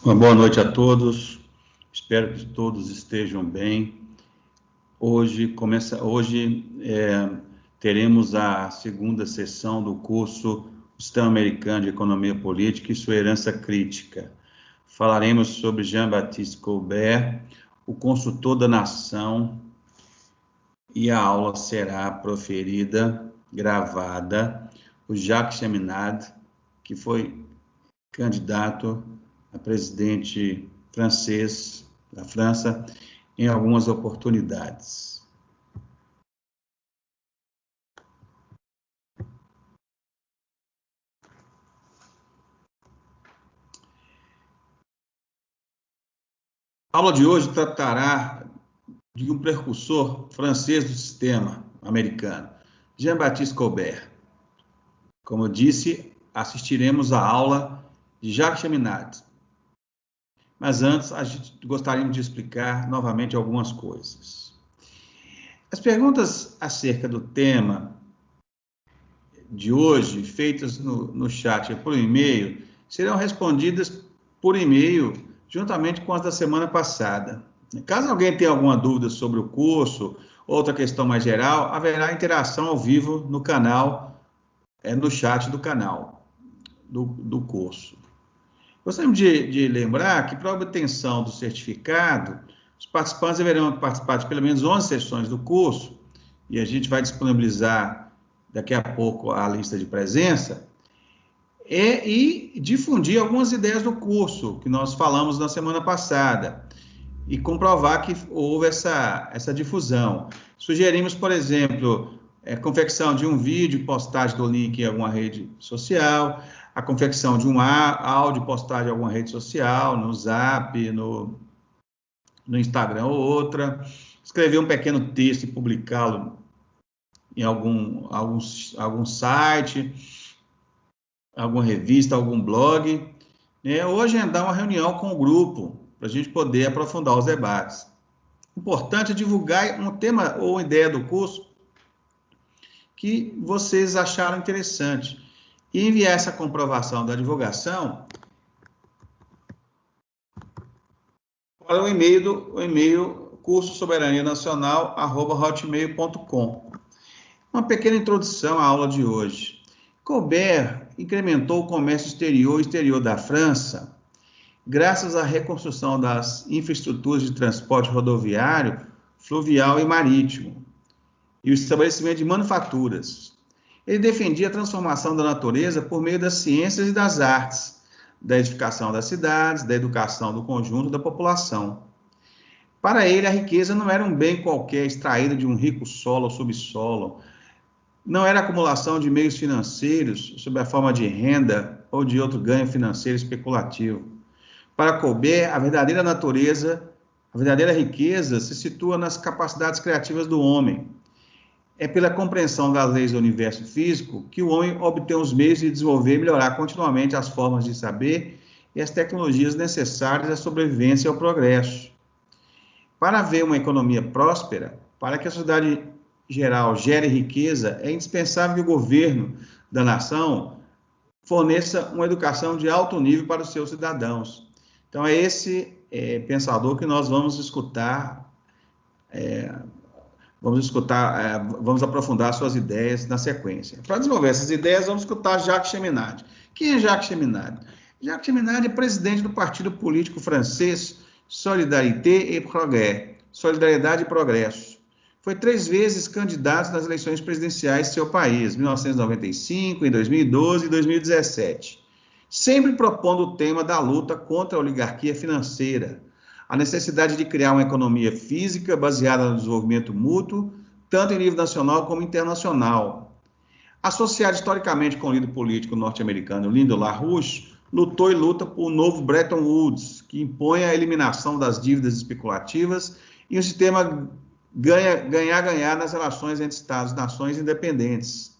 Uma boa noite a todos, espero que todos estejam bem. Hoje teremos a segunda sessão do curso Sistema Americano de Economia Política e sua herança crítica. Falaremos sobre Jean-Baptiste Colbert, o consultor da nação, e a aula será proferida, gravada, por Jacques Cheminade, que foi candidato a presidente francês da França em algumas oportunidades. A aula de hoje tratará de um precursor francês do sistema americano, Jean-Baptiste Colbert. Como eu disse, assistiremos à aula de Jacques Cheminade. Mas antes, gostaríamos de explicar novamente algumas coisas. As perguntas acerca do tema de hoje, feitas no chat e por e-mail, serão respondidas por e-mail juntamente com as da semana passada. Caso alguém tenha alguma dúvida sobre o curso, outra questão mais geral, haverá interação ao vivo no canal, no chat do canal do curso. Gostaríamos de lembrar que, para a obtenção do certificado, os participantes deverão participar de pelo menos 11 sessões do curso, e a gente vai disponibilizar daqui a pouco a lista de presença, e difundir algumas ideias do curso, que nós falamos na semana passada, e comprovar que houve essa difusão. Sugerimos, por exemplo, confecção de um vídeo, postagem do link em alguma rede social, a confecção de um áudio, postagem em alguma rede social, no Zap, no Instagram ou outra, escrever um pequeno texto e publicá-lo em algum site, alguma revista, algum blog, ou agendar uma reunião com o grupo, para a gente poder aprofundar os debates. Importante é divulgar um tema ou ideia do curso que vocês acharam interessante e enviar essa comprovação da divulgação para o e-mail curso-soberania-nacional@hotmail.com. Uma pequena introdução à aula de hoje. Colbert incrementou o comércio exterior da França graças à reconstrução das infraestruturas de transporte rodoviário, fluvial e marítimo, e o estabelecimento de manufaturas. Ele defendia a transformação da natureza por meio das ciências e das artes, da edificação das cidades, da educação do conjunto da população. Para ele, a riqueza não era um bem qualquer extraído de um rico solo ou subsolo, não era acumulação de meios financeiros sob a forma de renda ou de outro ganho financeiro especulativo. Para Colbert, a verdadeira natureza, a verdadeira riqueza se situa nas capacidades criativas do homem. É pela compreensão das leis do universo físico que o homem obtém os meios de desenvolver e melhorar continuamente as formas de saber e as tecnologias necessárias à sobrevivência e ao progresso. Para haver uma economia próspera, para que a sociedade geral gere riqueza, é indispensável que o governo da nação forneça uma educação de alto nível para os seus cidadãos. Então, é esse pensador que nós vamos escutar, vamos aprofundar suas ideias na sequência. Para desenvolver essas ideias, vamos escutar Jacques Cheminade. Quem é Jacques Cheminade? Jacques Cheminade é presidente do partido político francês Solidarité et Progrès, Solidariedade e Progresso. Foi 3 vezes candidato nas eleições presidenciais de seu país, 1995, em 2012 e 2017, sempre propondo o tema da luta contra a oligarquia financeira, a necessidade de criar uma economia física baseada no desenvolvimento mútuo, tanto em nível nacional como internacional. Associado historicamente com o líder político norte-americano Lyndon LaRouche, lutou e luta por um novo Bretton Woods, que impõe a eliminação das dívidas especulativas e um sistema ganhar-ganhar nas relações entre Estados e nações independentes.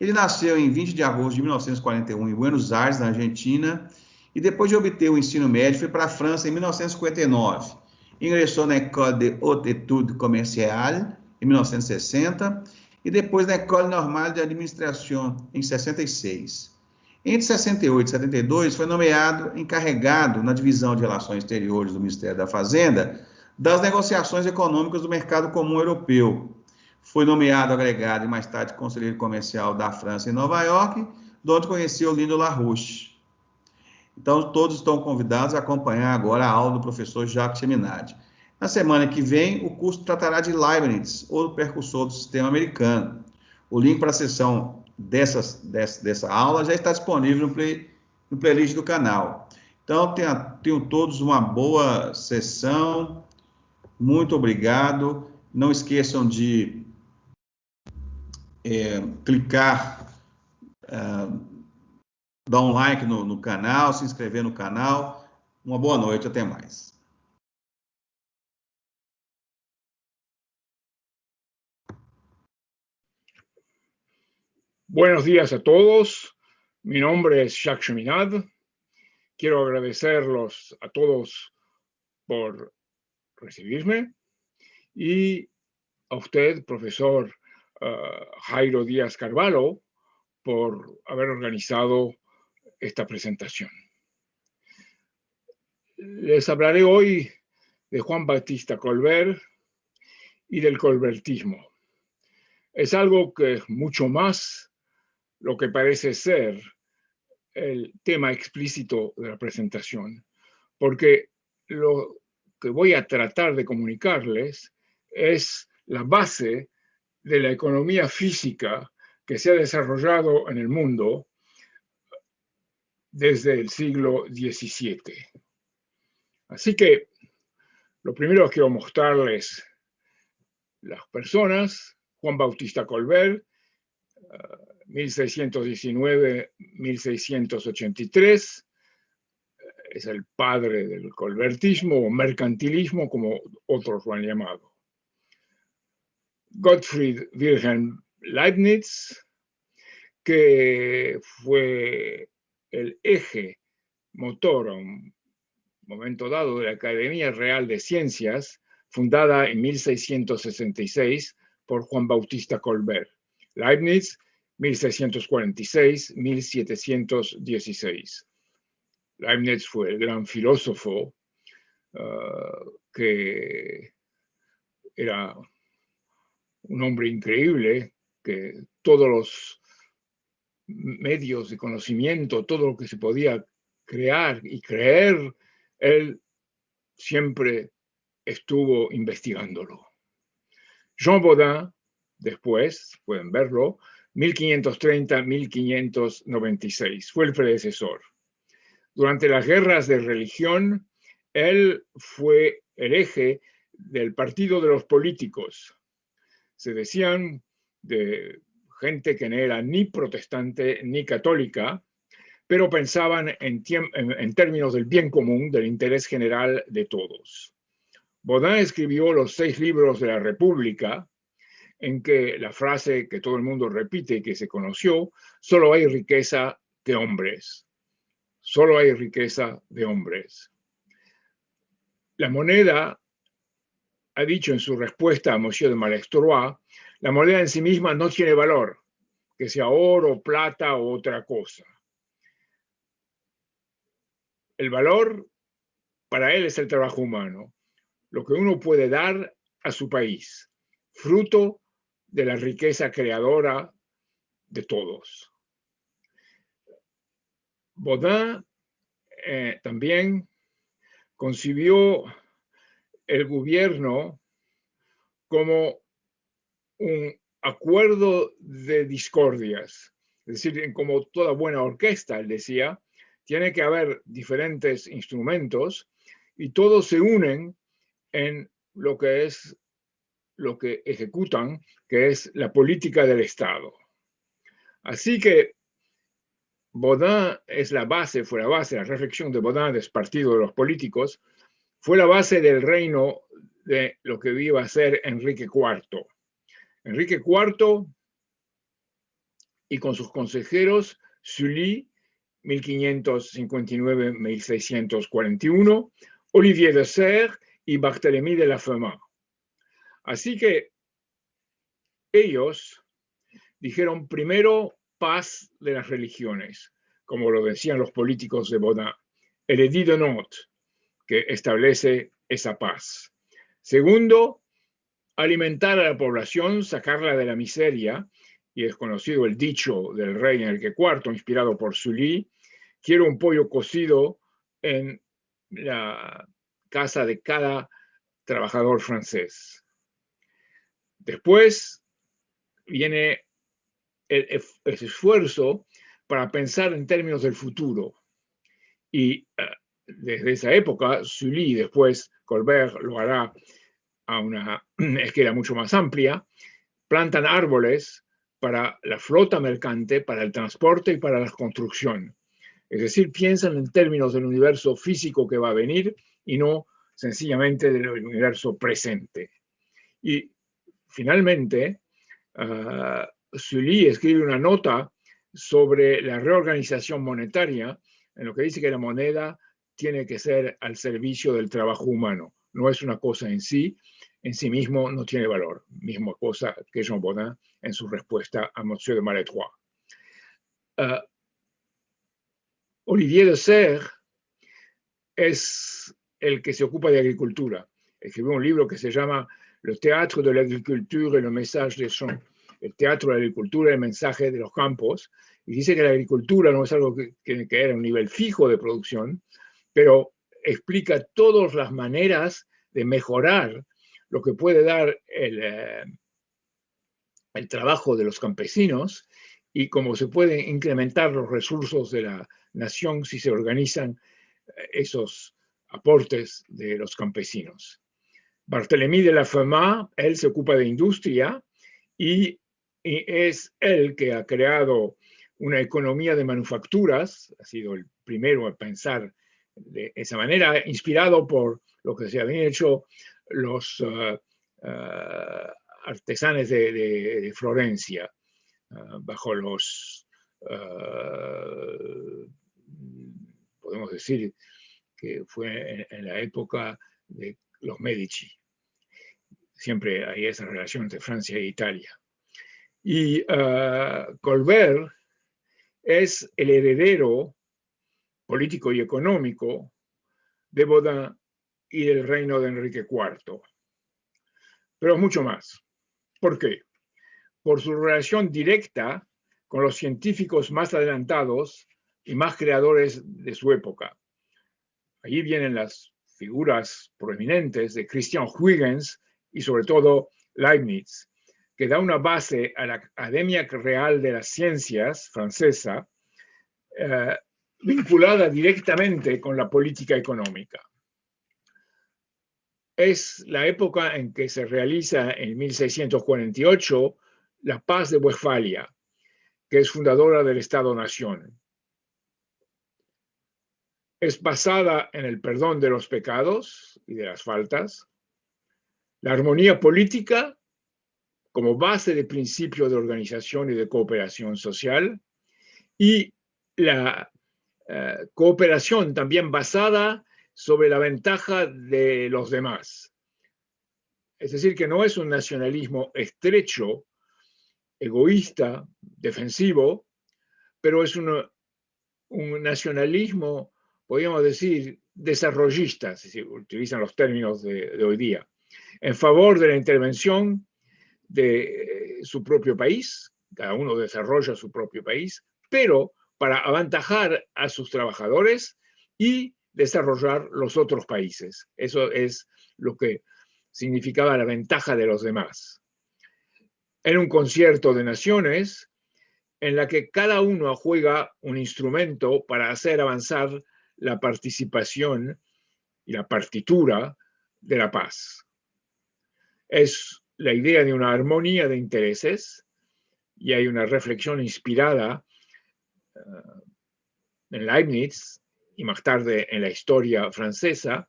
Ele nasceu em 20 de agosto de 1941 em Buenos Aires, na Argentina, e depois de obter o ensino médio foi para a França em 1959. Ingressou na École de Haute Étude Commerciale em 1960 e depois na École Normale de Administration em 66. Entre 68 e 72 foi nomeado encarregado na divisão de Relações Exteriores do Ministério da Fazenda das negociações econômicas do mercado comum europeu. Foi nomeado agregado e mais tarde conselheiro comercial da França em Nova York, de onde conheceu Lyndon LaRouche. Então, todos estão convidados a acompanhar agora a aula do professor Jacques Cheminade. Na semana que vem, o curso tratará de Leibniz, o precursor do sistema americano. O link para a sessão dessa aula já está disponível no playlist do canal. Então, tenham todos uma boa sessão. Muito obrigado. Não esqueçam de clicar, dar um like no canal, se inscrever no canal. Uma boa noite, até mais. Buenos días a todos. Mi nombre es Jacques Cheminade. Quiero agradecerlos a todos por recibirme y a usted, profesor Jairo Díaz Carvalho, por haber organizado esta presentación. Les hablaré hoy de Juan Bautista Colbert y del colbertismo. Es algo que es mucho más lo que parece ser el tema explícito de la presentación, porque lo que voy a tratar de comunicarles es la base de la economía física que se ha desarrollado en el mundo desde el siglo XVII. Así que lo primero que quiero mostrarles las personas. Juan Bautista Colbert, 1619-1683, es el padre del colbertismo o mercantilismo, como otros lo han llamado. Gottfried Wilhelm Leibniz, que fue el eje motor a un momento dado de la Academia Real de Ciencias, fundada en 1666 por Juan Bautista Colbert. Leibniz, 1646-1716. Leibniz fue el gran filósofo que era un hombre increíble, que todos los medios de conocimiento, todo lo que se podía crear y creer, él siempre estuvo investigándolo. Jean Bodin, después, pueden verlo, 1530-1596, fue el predecesor. Durante las guerras de religión, él fue el eje del partido de los políticos. Se decían de gente que no era ni protestante ni católica, pero pensaban en términos del bien común, del interés general de todos. Bodin escribió los 6 libros de la República, en que la frase que todo el mundo repite y que se conoció, solo hay riqueza de hombres. Solo hay riqueza de hombres. La moneda, ha dicho en su respuesta a Monsieur de Malestroit, la moneda en sí misma no tiene valor, que sea oro, plata o otra cosa. El valor para él es el trabajo humano, lo que uno puede dar a su país, fruto de la riqueza creadora de todos. Bodin también concibió el gobierno como un acuerdo de discordias, es decir, como toda buena orquesta, él decía, tiene que haber diferentes instrumentos y todos se unen en lo que ejecutan, que es la política del Estado. Así que Bodin es la base, fue la base, la reflexión de Bodin del partido de los políticos, fue la base del reino de lo que iba a ser Enrique IV. Enrique IV y con sus consejeros, Sully, 1559-1641, Olivier de Serres y Barthélemy de la Fema. Así que ellos dijeron primero paz de las religiones, como lo decían los políticos de Bodin, el Edit de Nantes, que establece esa paz. Segundo, alimentar a la población, sacarla de la miseria, y es conocido el dicho del rey Enrique IV, inspirado por Sully, quiero un pollo cocido en la casa de cada trabajador francés. Después viene el esfuerzo para pensar en términos del futuro. Y desde esa época, Sully, después Colbert lo hará a una escala mucho más amplia, plantan árboles para la flota mercante, para el transporte y para la construcción. Es decir, piensan en términos del universo físico que va a venir y no sencillamente del universo presente. Y finalmente, Sully escribe una nota sobre la reorganización monetaria, en lo que dice que la moneda tiene que ser al servicio del trabajo humano. No es una cosa en sí mismo no tiene valor. Misma cosa que Jean Bodin en su respuesta a Monsieur de Malestroit. Olivier de Serres es el que se ocupa de agricultura. Escribió un libro que se llama Le théâtre de l'agriculture et le message des champs. El teatro de la agricultura y el mensaje de los campos. Y dice que la agricultura no es algo que era un nivel fijo de producción, pero explica todas las maneras de mejorar lo que puede dar el trabajo de los campesinos y cómo se pueden incrementar los recursos de la nación si se organizan esos aportes de los campesinos. Barthélemy de la Fema, él se ocupa de industria y es él que ha creado una economía de manufacturas, ha sido el primero a pensar de esa manera, inspirado por lo que se habían hecho los artesanos de Florencia, bajo los, podemos decir que fue en la época de los Medici. Siempre hay esa relación entre Francia e Italia. Y Colbert es el heredero político y económico de Bodin y del reino de Enrique IV. Pero mucho más. ¿Por qué? Por su relación directa con los científicos más adelantados y más creadores de su época. Allí vienen las figuras prominentes de Christian Huygens y sobre todo Leibniz, que da una base a la Academia Real de las Ciencias francesa, vinculada directamente con la política económica. Es la época en que se realiza en 1648 la Paz de Westfalia, que es fundadora del Estado-Nación. Es basada en el perdón de los pecados y de las faltas, la armonía política como base de principio de organización y de cooperación social, y la cooperación también basada sobre la ventaja de los demás. Es decir, que no es un nacionalismo estrecho, egoísta, defensivo, pero es un nacionalismo, podríamos decir, desarrollista, si se utilizan los términos de hoy día, en favor de la intervención de su propio país. Cada uno desarrolla su propio país, pero para aventajar a sus trabajadores y desarrollar los otros países. Eso es lo que significaba la ventaja de los demás. En un concierto de naciones en la que cada uno juega un instrumento para hacer avanzar la participación y la partitura de la paz. Es la idea de una armonía de intereses, y hay una reflexión inspirada en Leibniz y más tarde en la historia francesa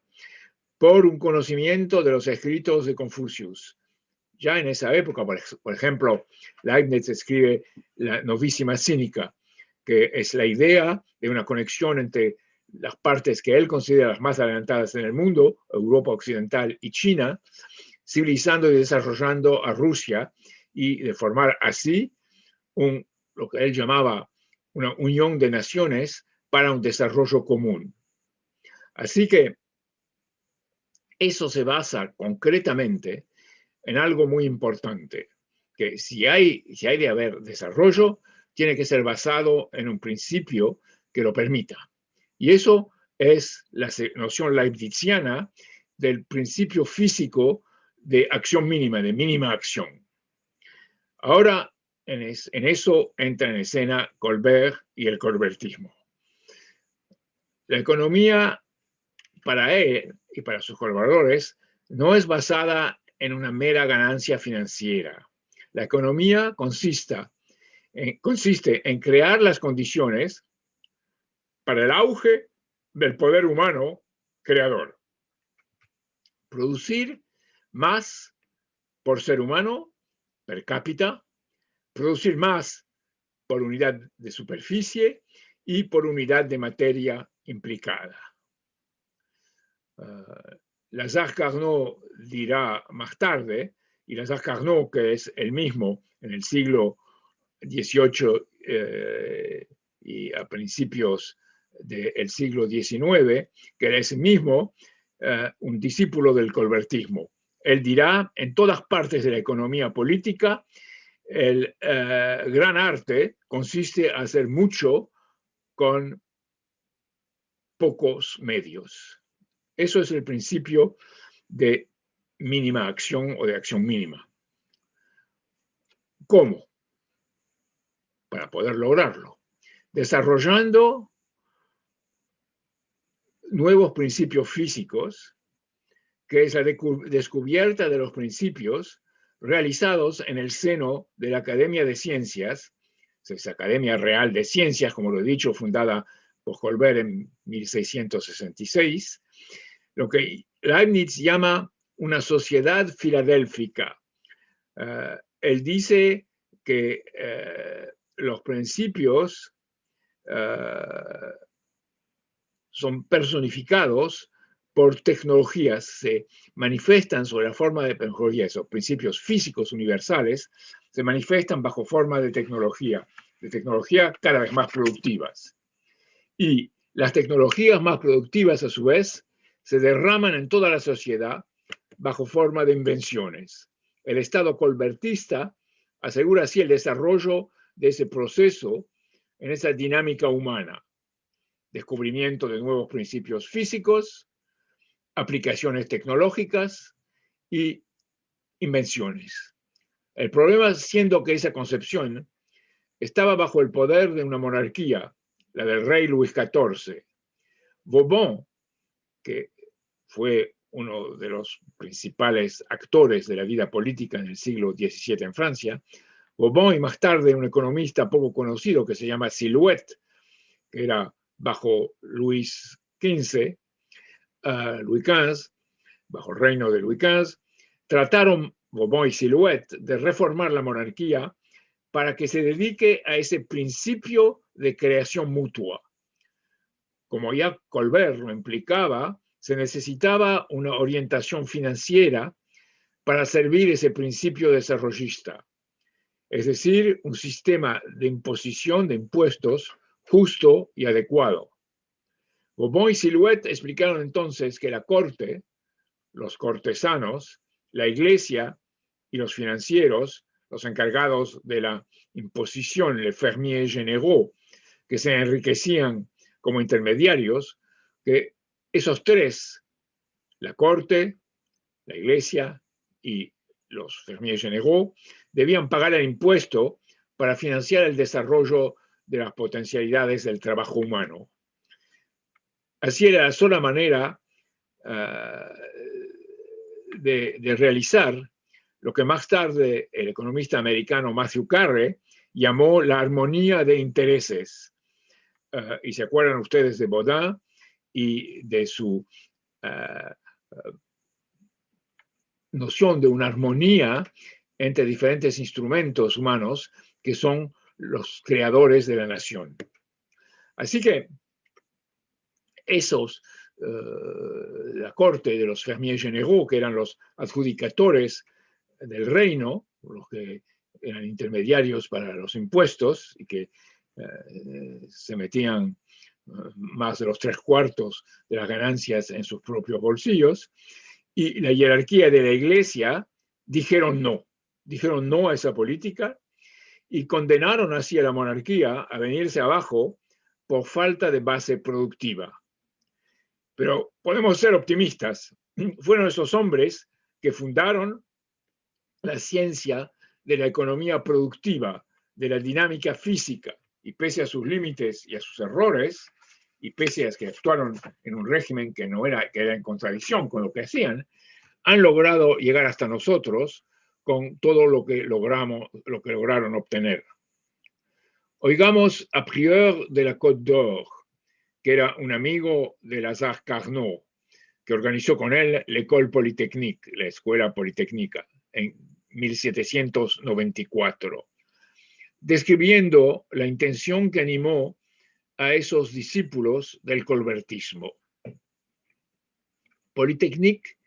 por un conocimiento de los escritos de Confucius. Ya en esa época, por ejemplo, Leibniz escribe la Novísima Cínica, que es la idea de una conexión entre las partes que él considera las más adelantadas en el mundo, Europa Occidental y China, civilizando y desarrollando a Rusia, y de formar así lo que él llamaba una unión de naciones para un desarrollo común. Así que eso se basa concretamente en algo muy importante, que si hay de haber desarrollo, tiene que ser basado en un principio que lo permita. Y eso es la noción leibniziana del principio físico de acción mínima, de mínima acción. Ahora, en eso entra en escena Colbert y el colbertismo. La economía para él y para sus colaboradores no es basada en una mera ganancia financiera. La economía consiste en crear las condiciones para el auge del poder humano creador. Producir más por ser humano per cápita, producir más por unidad de superficie y por unidad de materia implicada. Lazare Carnot dirá más tarde, y Lazare Carnot, que es el mismo en el siglo XVIII y a principios del siglo XIX, que es mismo un discípulo del colbertismo. Él dirá, en todas partes de la economía política, el gran arte consiste en hacer mucho con pocos medios. Eso es el principio de mínima acción o de acción mínima. ¿Cómo? Para poder lograrlo. Desarrollando nuevos principios físicos, que es la descubierta de los principios realizados en el seno de la Academia de Ciencias, esa Academia Real de Ciencias, como lo he dicho, fundada por Colbert en 1666, lo que Leibniz llama una sociedad filadélfica. Él dice que los principios son personificados por tecnologías, se manifiestan sobre la forma de tecnología. Esos principios físicos universales se manifiestan bajo forma de tecnología cada vez más productivas. Y las tecnologías más productivas, a su vez, se derraman en toda la sociedad bajo forma de invenciones. El Estado colbertista asegura así el desarrollo de ese proceso en esa dinámica humana. descubrimiento de nuevos principios físicos, aplicaciones tecnológicas y invenciones. El problema siendo que esa concepción estaba bajo el poder de una monarquía, la del rey Luis XIV. Bourbon, que fue uno de los principales actores de la vida política en el siglo XVII en Francia, Bourbon y más tarde un economista poco conocido que se llama Silhouette, que era bajo Luis XV, bajo el reino de Luis XV, trataron Bourbon y Silhouette de reformar la monarquía para que se dedique a ese principio de creación mutua. Como ya Colbert lo implicaba, se necesitaba una orientación financiera para servir ese principio desarrollista, es decir, un sistema de imposición de impuestos justo y adecuado. Bourbon y Silhouette explicaron entonces que la corte, los cortesanos, la iglesia y los financieros, los encargados de la imposición, les fermiers généraux, que se enriquecían como intermediarios, que esos tres, la corte, la iglesia y los fermiers généraux, debían pagar el impuesto para financiar el desarrollo de las potencialidades del trabajo humano. Así era la sola manera de realizar lo que más tarde el economista americano Matthew Carey llamó la armonía de intereses. Y se acuerdan ustedes de Baudin y de su noción de una armonía entre diferentes instrumentos humanos que son los creadores de la nación. Así que la corte de los fermiers généraux, que eran los adjudicatores del reino, los que eran intermediarios para los impuestos y que se metían más de los 3/4 de las ganancias en sus propios bolsillos, y la jerarquía de la iglesia dijeron no a esa política y condenaron así a la monarquía a venirse abajo por falta de base productiva. Pero podemos ser optimistas. Fueron esos hombres que fundaron la ciencia de la economía productiva, de la dinámica física, y pese a sus límites y a sus errores, y pese a que actuaron en un régimen que era en contradicción con lo que hacían, han logrado llegar hasta nosotros con todo lo que lograron obtener. Oigamos a Prieur de la Côte d'Or, que era un amigo de Lazare Carnot, que organizó con él l'École Polytechnique, la Escuela Politécnica, en 1794, describiendo la intención que animó a esos discípulos del colbertismo. Polytechnique,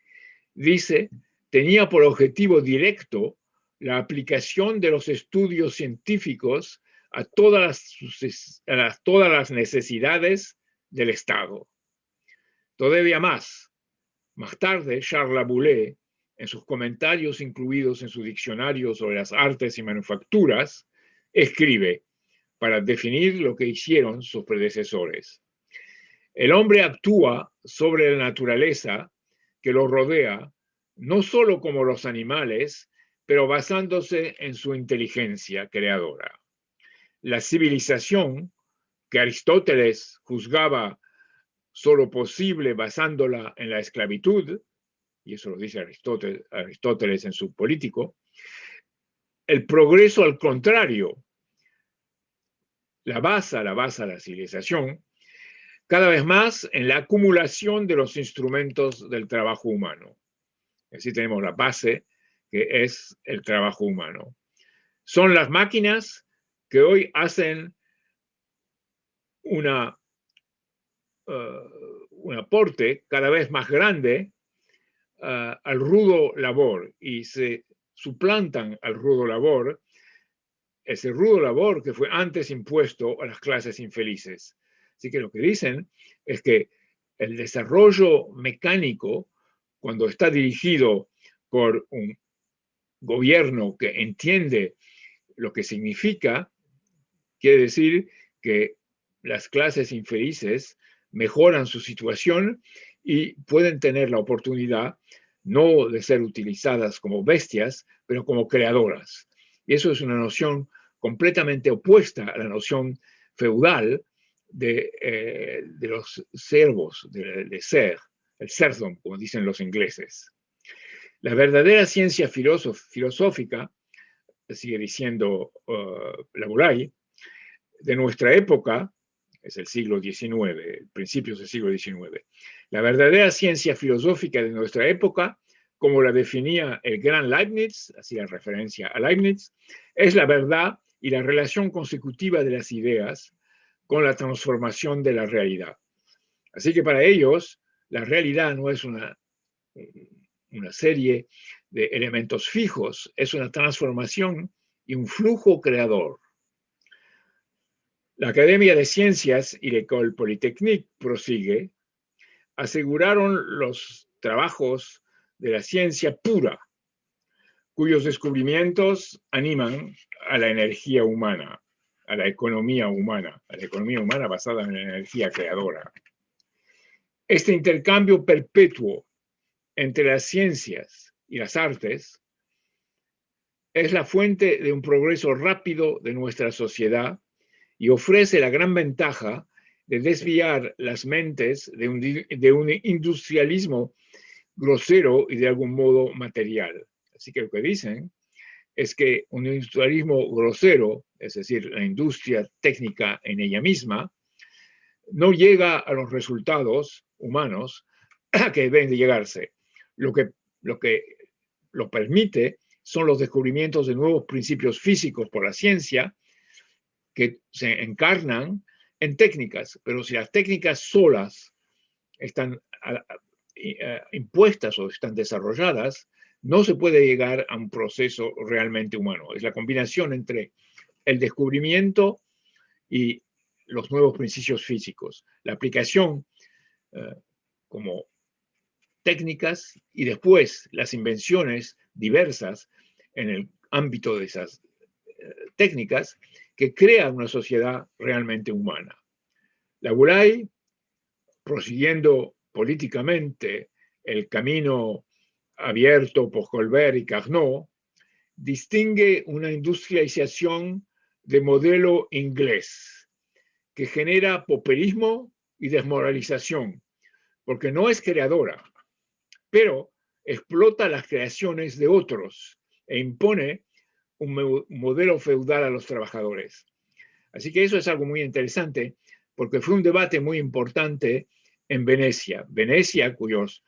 dice, tenía por objetivo directo la aplicación de los estudios científicos a todas las necesidades del Estado. Todavía más tarde, Charles Laboulaye, en sus comentarios incluidos en su diccionario sobre las artes y manufacturas, escribe para definir lo que hicieron sus predecesores. El hombre actúa sobre la naturaleza que lo rodea, no solo como los animales, pero basándose en su inteligencia creadora. La civilización, que Aristóteles juzgaba solo posible basándola en la esclavitud, y eso lo dice Aristóteles en su Político, el progreso al contrario, la basa la civilización, cada vez más en la acumulación de los instrumentos del trabajo humano. Así tenemos la base, que es el trabajo humano. Son las máquinas que hoy hacen un aporte cada vez más grande al rudo labor y se suplantan al rudo labor, ese rudo labor que fue antes impuesto a las clases infelices. Así que lo que dicen es que el desarrollo mecánico, cuando está dirigido por un gobierno que entiende lo que significa, quiere decir que las clases infelices mejoran su situación y pueden tener la oportunidad no de ser utilizadas como bestias, pero como creadoras. Y eso es una noción completamente opuesta a la noción feudal de los servos, de ser, el serfdom, como dicen los ingleses. La verdadera ciencia filosófica, sigue diciendo Laboulaye, de nuestra época, es el siglo XIX, principios del siglo XIX, la verdadera ciencia filosófica de nuestra época, como la definía el gran Leibniz, hacía referencia a Leibniz, es la verdad y la relación consecutiva de las ideas con la transformación de la realidad. Así que para ellos, la realidad no es una serie de elementos fijos, es una transformación y un flujo creador. La Academia de Ciencias y l'École Polytechnique prosigue, aseguraron los trabajos de la ciencia pura, cuyos descubrimientos animan a la energía humana, a la economía humana basada en la energía creadora. Este intercambio perpetuo entre las ciencias y las artes es la fuente de un progreso rápido de nuestra sociedad y ofrece la gran ventaja de desviar las mentes de un industrialismo grosero y de algún modo material. Así que lo que dicen es que un industrialismo grosero, es decir, la industria técnica en ella misma, no llega a los resultados humanos que deben de llegarse. Lo que lo permite son los descubrimientos de nuevos principios físicos por la ciencia que se encarnan en técnicas, pero si las técnicas solas están impuestas o están desarrolladas, no se puede llegar a un proceso realmente humano. Es la combinación entre el descubrimiento y los nuevos principios físicos, la aplicación como técnicas y después las invenciones diversas en el ámbito de esas técnicas que crean una sociedad realmente humana. Laboulaye, prosiguiendo políticamente el camino abierto por Colbert y Carnot, distingue una industrialización de modelo inglés que genera pauperismo y desmoralización, porque no es creadora, pero explota las creaciones de otros e impone un modelo feudal a los trabajadores. Así que eso es algo muy interesante, porque fue un debate muy importante en Venecia. Venecia, cuyos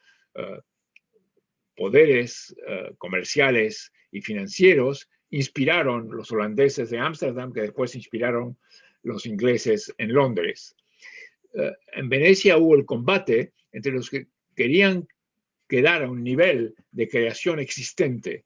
poderes comerciales y financieros inspiraron los holandeses de Ámsterdam, que después inspiraron los ingleses en Londres. En Venecia hubo el combate entre los que querían quedar a un nivel de creación existente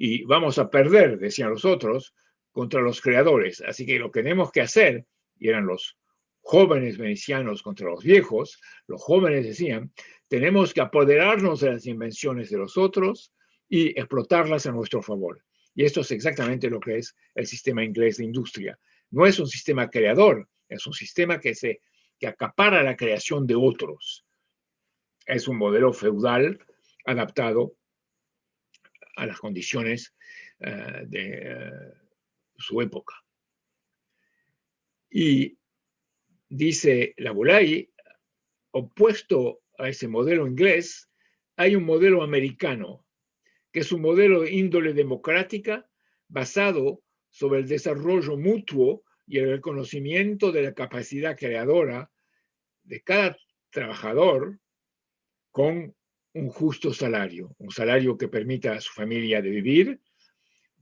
y vamos a perder, decían los otros, contra los creadores. Así que lo que tenemos que hacer, y eran los jóvenes venecianos contra los viejos, los jóvenes decían, tenemos que apoderarnos de las invenciones de los otros y explotarlas a nuestro favor. Y esto es exactamente lo que es el sistema inglés de industria. No es un sistema creador, es un sistema que acapara la creación de otros. Es un modelo feudal adaptado a las condiciones de su época. Y dice Laboulaye, opuesto a ese modelo inglés, hay un modelo americano, que es un modelo de índole democrática basado sobre el desarrollo mutuo y el reconocimiento de la capacidad creadora de cada trabajador con un justo salario, un salario que permita a su familia de vivir,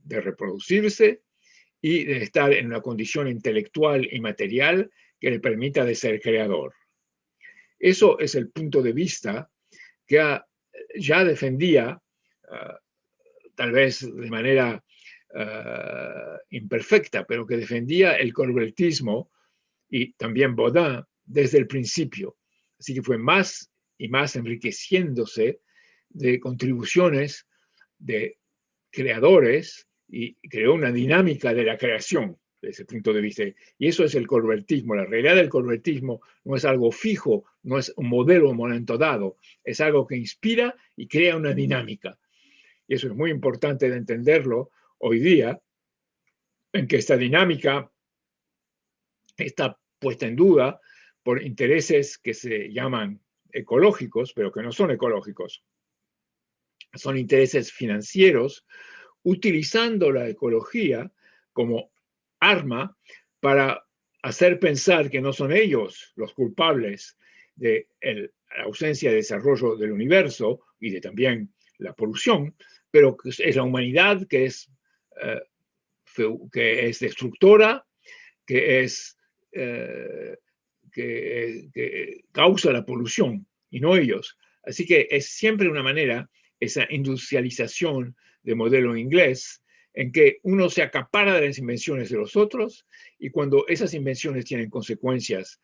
de reproducirse y de estar en una condición intelectual y material que le permita de ser creador. Eso es el punto de vista que ya defendía, tal vez de manera imperfecta, pero que defendía el colbertismo y también Baudin desde el principio. Así que fue más y más enriqueciéndose de contribuciones de creadores y creó una dinámica de la creación, de ese punto de vista. Y eso es el colbertismo. La realidad del colbertismo no es algo fijo, no es un modelo en un momento dado, es algo que inspira y crea una dinámica. Y eso es muy importante de entenderlo hoy día, en que esta dinámica está puesta en duda por intereses que se llaman ecológicos, pero que no son ecológicos. Son intereses financieros, utilizando la ecología como arma para hacer pensar que no son ellos los culpables de la ausencia de desarrollo del universo y de también la polución, pero que es la humanidad que es destructora, que causa la polución y no ellos. Así que es siempre una manera, esa industrialización de modelo inglés, en que uno se acapara de las invenciones de los otros y cuando esas invenciones tienen consecuencias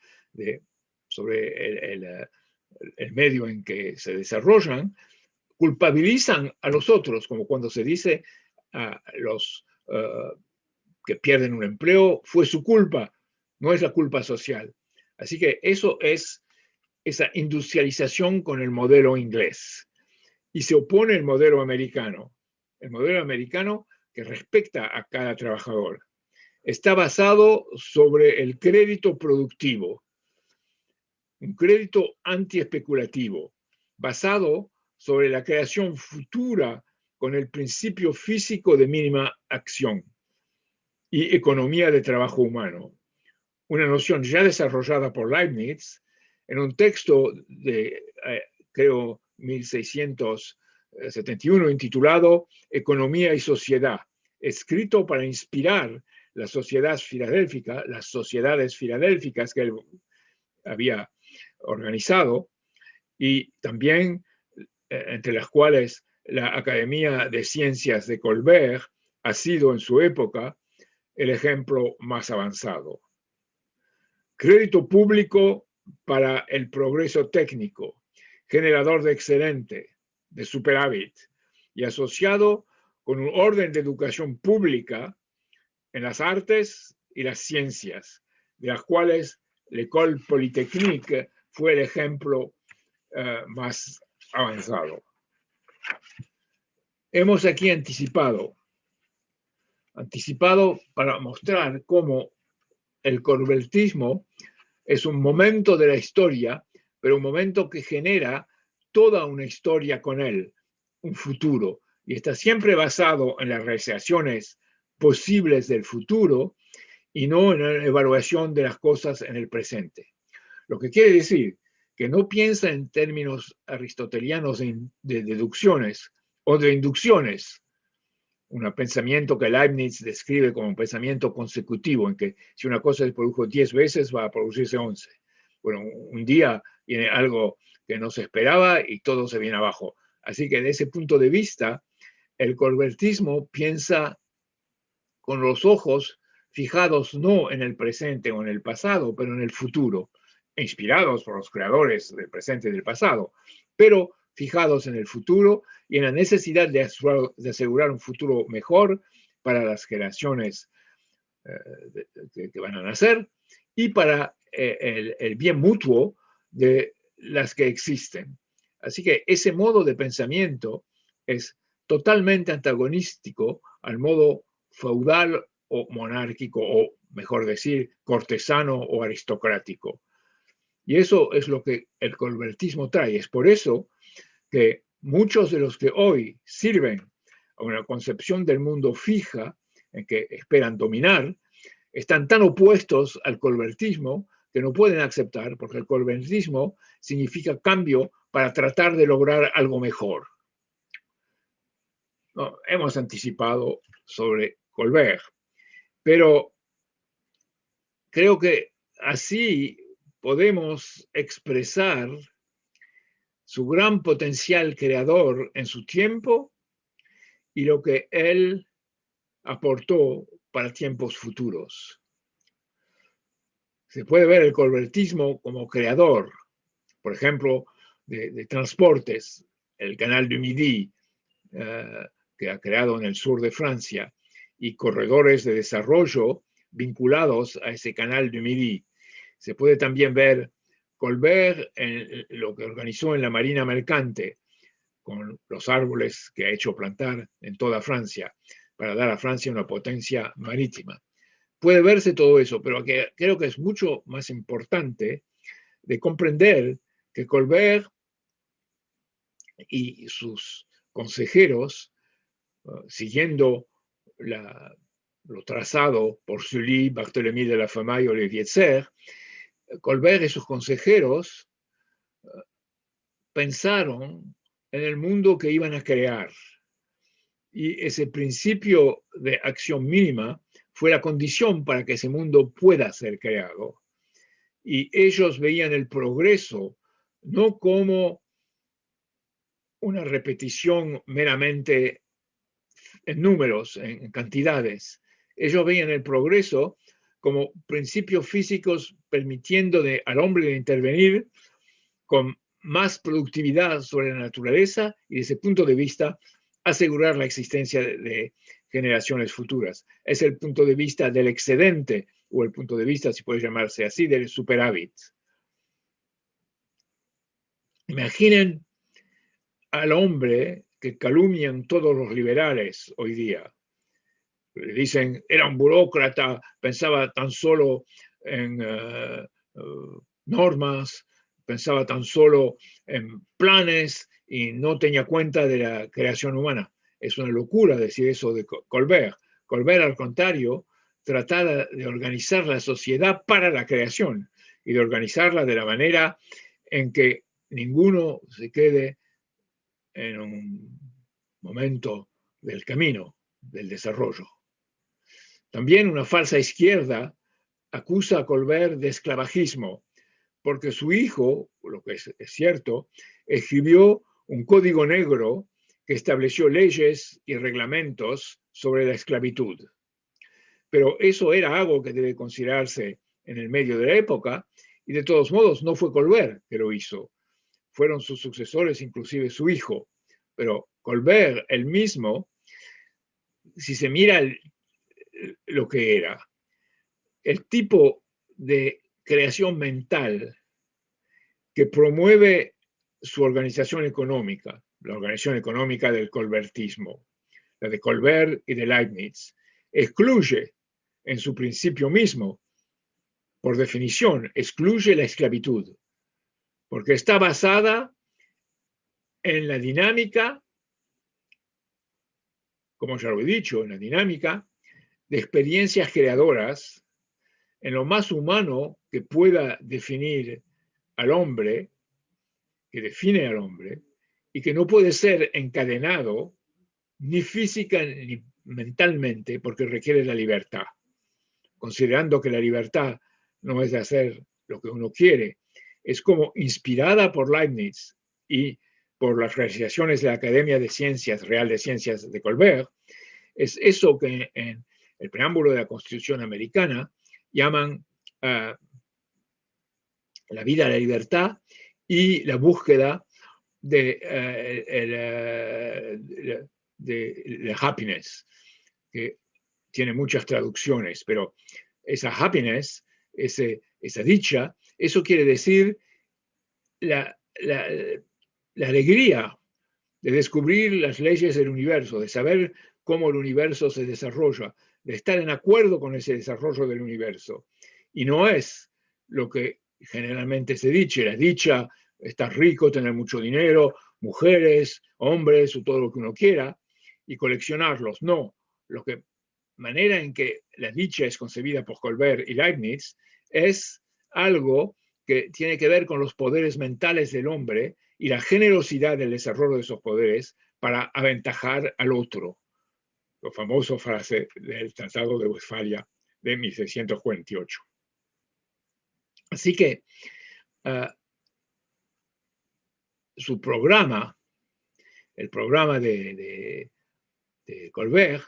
sobre el medio en que se desarrollan, culpabilizan a los otros, como cuando se dice a los que pierden un empleo, fue su culpa, no es la culpa social. Así que eso es esa industrialización con el modelo inglés. Y se opone el modelo americano que respecta a cada trabajador. Está basado sobre el crédito productivo, un crédito antiespeculativo, basado sobre la creación futura con el principio físico de mínima acción y economía de trabajo humano, una noción ya desarrollada por Leibniz en un texto de, creo, 1671, intitulado Economía y Sociedad, escrito para inspirar las sociedades filadélficas que él había organizado, y también entre las cuales la Academia de Ciencias de Colbert ha sido en su época el ejemplo más avanzado. Crédito público para el progreso técnico, generador de excedente, de superávit, y asociado con un orden de educación pública en las artes y las ciencias, de las cuales l'École Polytechnique fue el ejemplo más avanzado. Hemos aquí anticipado para mostrar cómo el colbertismo es un momento de la historia, pero un momento que genera toda una historia con él, un futuro, y está siempre basado en las realizaciones posibles del futuro y no en la evaluación de las cosas en el presente. Lo que quiere decir que no piensa en términos aristotelianos de deducciones o de inducciones, un pensamiento que Leibniz describe como un pensamiento consecutivo, en que si una cosa se produjo 10 veces, va a producirse 11. Bueno, un día viene algo que no se esperaba y todo se viene abajo. Así que de ese punto de vista, el colbertismo piensa con los ojos fijados no en el presente o en el pasado, pero en el futuro, inspirados por los creadores del presente y del pasado, pero fijados en el futuro y en la necesidad de asegurar un futuro mejor para las generaciones que van a nacer y para el bien mutuo de las que existen. Así que ese modo de pensamiento es totalmente antagonístico al modo feudal o monárquico, o mejor decir, cortesano o aristocrático. Y eso es lo que el colbertismo trae. Es por eso que muchos de los que hoy sirven a una concepción del mundo fija, en que esperan dominar, están tan opuestos al colbertismo que no pueden aceptar, porque el colbertismo significa cambio para tratar de lograr algo mejor. No, hemos anticipado sobre Colbert, pero creo que así podemos expresar su gran potencial creador en su tiempo y lo que él aportó para tiempos futuros. Se puede ver el colbertismo como creador, por ejemplo, de transportes, el Canal du Midi, que ha creado en el sur de Francia, y corredores de desarrollo vinculados a ese canal du Midi. Se puede también ver Colbert en lo que organizó en la Marina Mercante, con los árboles que ha hecho plantar en toda Francia, para dar a Francia una potencia marítima. Puede verse todo eso, pero creo que es mucho más importante de comprender que Colbert y sus consejeros, siguiendo lo trazado por Sully, Barthélemy de la Famaille y Olivier Serre, Colbert y sus consejeros pensaron en el mundo que iban a crear. Y ese principio de acción mínima fue la condición para que ese mundo pueda ser creado. Y ellos veían el progreso no como una repetición meramente en números, en cantidades. Ellos veían el progreso como principios físicos permitiendo al hombre de intervenir con más productividad sobre la naturaleza y desde ese punto de vista asegurar la existencia de generaciones futuras. Es el punto de vista del excedente, o el punto de vista, si puede llamarse así, del superávit. Imaginen al hombre que calumnian todos los liberales hoy día. Le dicen, era un burócrata, pensaba tan solo en normas, pensaba tan solo en planes y no tenía cuenta de la creación humana. Es una locura decir eso de Colbert. Colbert, al contrario, trataba de organizar la sociedad para la creación y de organizarla de la manera en que ninguno se quede en un momento del camino del desarrollo. También una falsa izquierda acusa a Colbert de esclavagismo, porque su hijo, lo que es cierto, escribió un código negro que estableció leyes y reglamentos sobre la esclavitud. Pero eso era algo que debe considerarse en el medio de la época, y de todos modos no fue Colbert que lo hizo. Fueron sus sucesores, inclusive su hijo. Pero Colbert, él mismo, si se mira lo que era, el tipo de creación mental que promueve su organización económica, la organización económica del colbertismo, la de Colbert y de Leibniz, excluye en su principio mismo, por definición, excluye la esclavitud, porque está basada en la dinámica, como ya lo he dicho, en la dinámica de experiencias creadoras, en lo más humano que pueda definir al hombre, que define al hombre, y que no puede ser encadenado ni física ni mentalmente, porque requiere la libertad. Considerando que la libertad no es de hacer lo que uno quiere, es como inspirada por Leibniz y por las realizaciones de la Academia de Ciencias, Real de Ciencias de Colbert, es eso que en el preámbulo de la Constitución americana llaman la vida, la libertad y la búsqueda de la happiness, que tiene muchas traducciones, pero esa happiness, esa dicha, eso quiere decir la alegría de descubrir las leyes del universo, de saber cómo el universo se desarrolla, de estar en acuerdo con ese desarrollo del universo. Y no es lo que generalmente se dice, la dicha, estar rico, tener mucho dinero, mujeres, hombres o todo lo que uno quiera, y coleccionarlos. No, lo que manera en que la dicha es concebida por Colbert y Leibniz es algo que tiene que ver con los poderes mentales del hombre y la generosidad del desarrollo de esos poderes para aventajar al otro. La famosa frase del Tratado de Westfalia de 1648. Así que su programa, el programa de Colbert,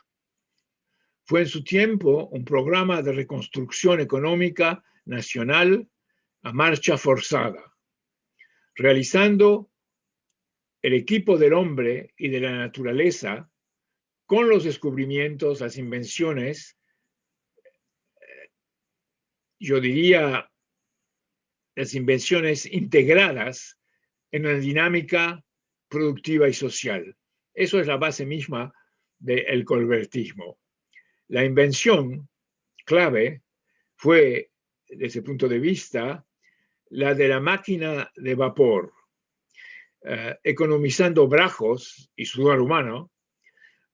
fue en su tiempo un programa de reconstrucción económica nacional a marcha forzada, realizando el equipo del hombre y de la naturaleza con los descubrimientos, las invenciones yo diría, las invenciones integradas en una dinámica productiva y social. Eso es la base misma del colbertismo. La invención clave fue, desde ese punto de vista, la de la máquina de vapor, economizando brazos y sudor humano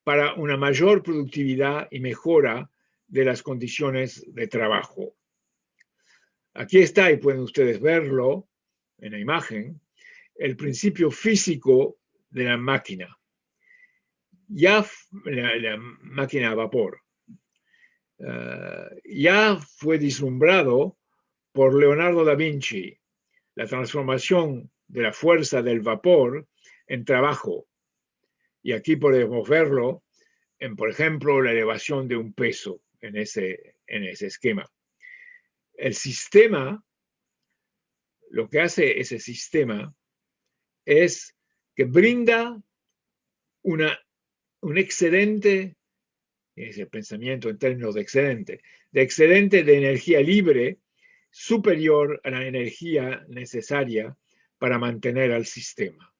para una mayor productividad y mejora de las condiciones de trabajo. Aquí está, y pueden ustedes verlo en la imagen, el principio físico de la máquina. Ya la máquina a vapor ya fue vislumbrado por Leonardo da Vinci, la transformación de la fuerza del vapor en trabajo. Y aquí podemos verlo en, por ejemplo, la elevación de un peso en ese esquema. El sistema, lo que hace ese sistema es que brinda un excedente, ese pensamiento en términos de excedente de energía libre superior a la energía necesaria para mantener al sistema.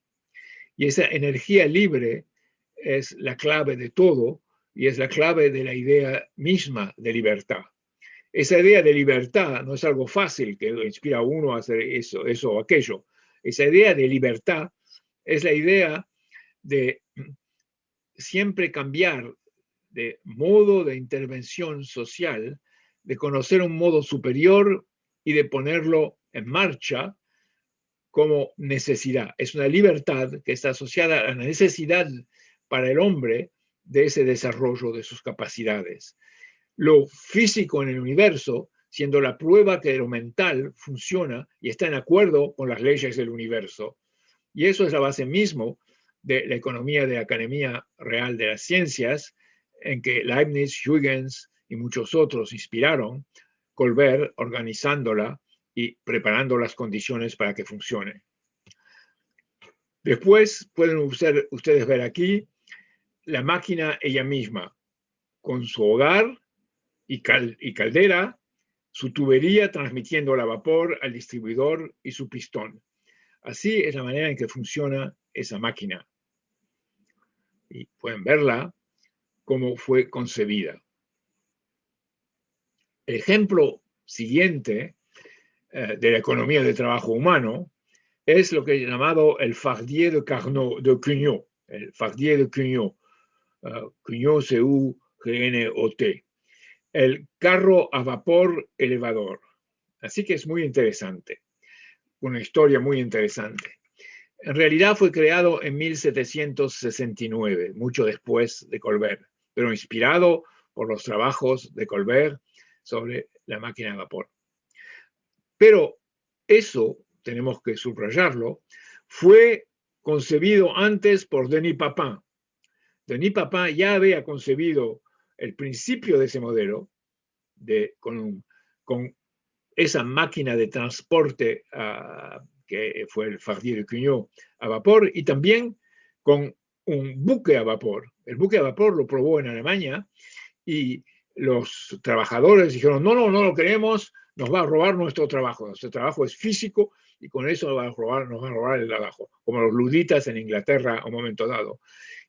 Y esa energía libre es la clave de todo y es la clave de la idea misma de libertad. Esa idea de libertad no es algo fácil que inspira a uno a hacer eso o aquello. Esa idea de libertad es la idea de siempre cambiar de modo de intervención social, de conocer un modo superior y de ponerlo en marcha como necesidad. Es una libertad que está asociada a la necesidad para el hombre de ese desarrollo de sus capacidades. Lo físico en el universo, siendo la prueba que lo mental funciona y está en acuerdo con las leyes del universo. Y eso es la base mismo de la economía de la Academia Real de las Ciencias, en que Leibniz, Huygens y muchos otros inspiraron, Colbert organizándola y preparando las condiciones para que funcione. Después pueden ustedes ver aquí la máquina ella misma, con su hogar y caldera, su tubería transmitiendo la vapor al distribuidor y su pistón. Así es la manera en que funciona esa máquina. Y pueden verla cómo fue concebida. El ejemplo siguiente de la economía de trabajo humano es lo que es llamado el fardier de Cugnot, el fardier de Cugnot, Cugnot C-U-G-N-O-T, el carro a vapor elevador. Así que es muy interesante, una historia muy interesante. En realidad fue creado en 1769, mucho después de Colbert, pero inspirado por los trabajos de Colbert sobre la máquina de vapor. Pero eso, tenemos que subrayarlo, fue concebido antes por Denis Papin. Denis Papin ya había concebido el principio de ese modelo con esa máquina de transporte que fue el Fardier de Cugnot a vapor, y también con un buque a vapor. El buque a vapor lo probó en Alemania y los trabajadores dijeron, no lo queremos, nos va a robar nuestro trabajo. Nuestro trabajo es físico y con eso nos va a robar el trabajo, como los luditas en Inglaterra a un momento dado.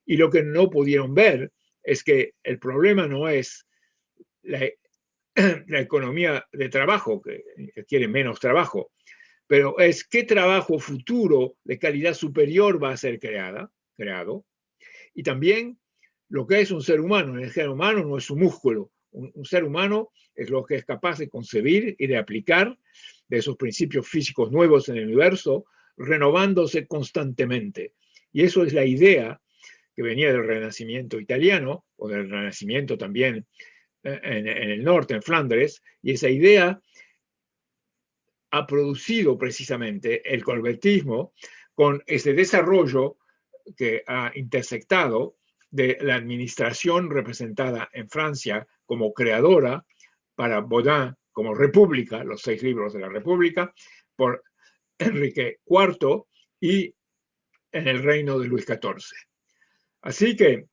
Y lo que no pudieron ver es que el problema no es la economía de trabajo, que quiere menos trabajo, pero es qué trabajo futuro de calidad superior va a ser creado, y también lo que es un ser humano. El ser humano no es un músculo, un ser humano es lo que es capaz de concebir y de aplicar de esos principios físicos nuevos en el universo, renovándose constantemente. Y eso es la idea que venía del Renacimiento italiano, o del Renacimiento también en el norte, en Flandes, y esa idea ha producido precisamente el colbertismo con ese desarrollo que ha intersectado de la administración representada en Francia como creadora para Baudin como República, los 6 libros de la República, por Enrique IV y en el reino de Luis XIV. Así que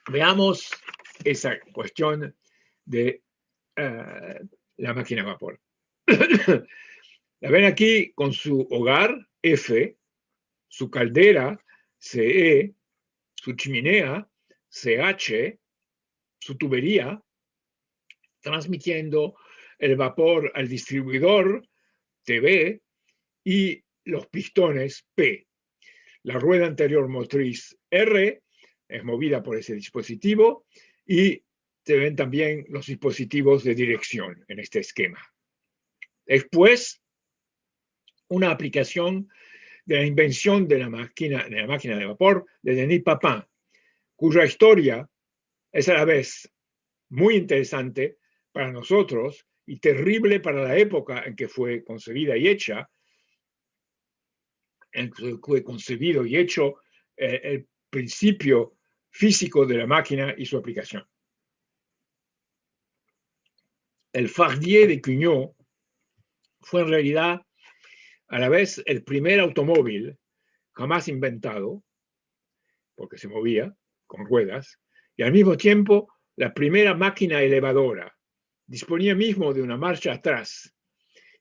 veamos esa cuestión de la máquina a vapor. La ven aquí con su hogar, F, su caldera, CE, su chimenea, CH, su tubería, transmitiendo el vapor al distribuidor, TV, y los pistones, P. La rueda anterior motriz, R, es movida por ese dispositivo, y se ven también los dispositivos de dirección en este esquema. Después, una aplicación de la invención de la máquina de vapor de Denis Papin, cuya historia es a la vez muy interesante para nosotros y terrible para la época en que fue concebida y hecha, en que fue concebido y hecho el principio físico de la máquina y su aplicación. El Fardier de Cugnot fue en realidad a la vez el primer automóvil jamás inventado, porque se movía con ruedas, y al mismo tiempo la primera máquina elevadora. Disponía mismo de una marcha atrás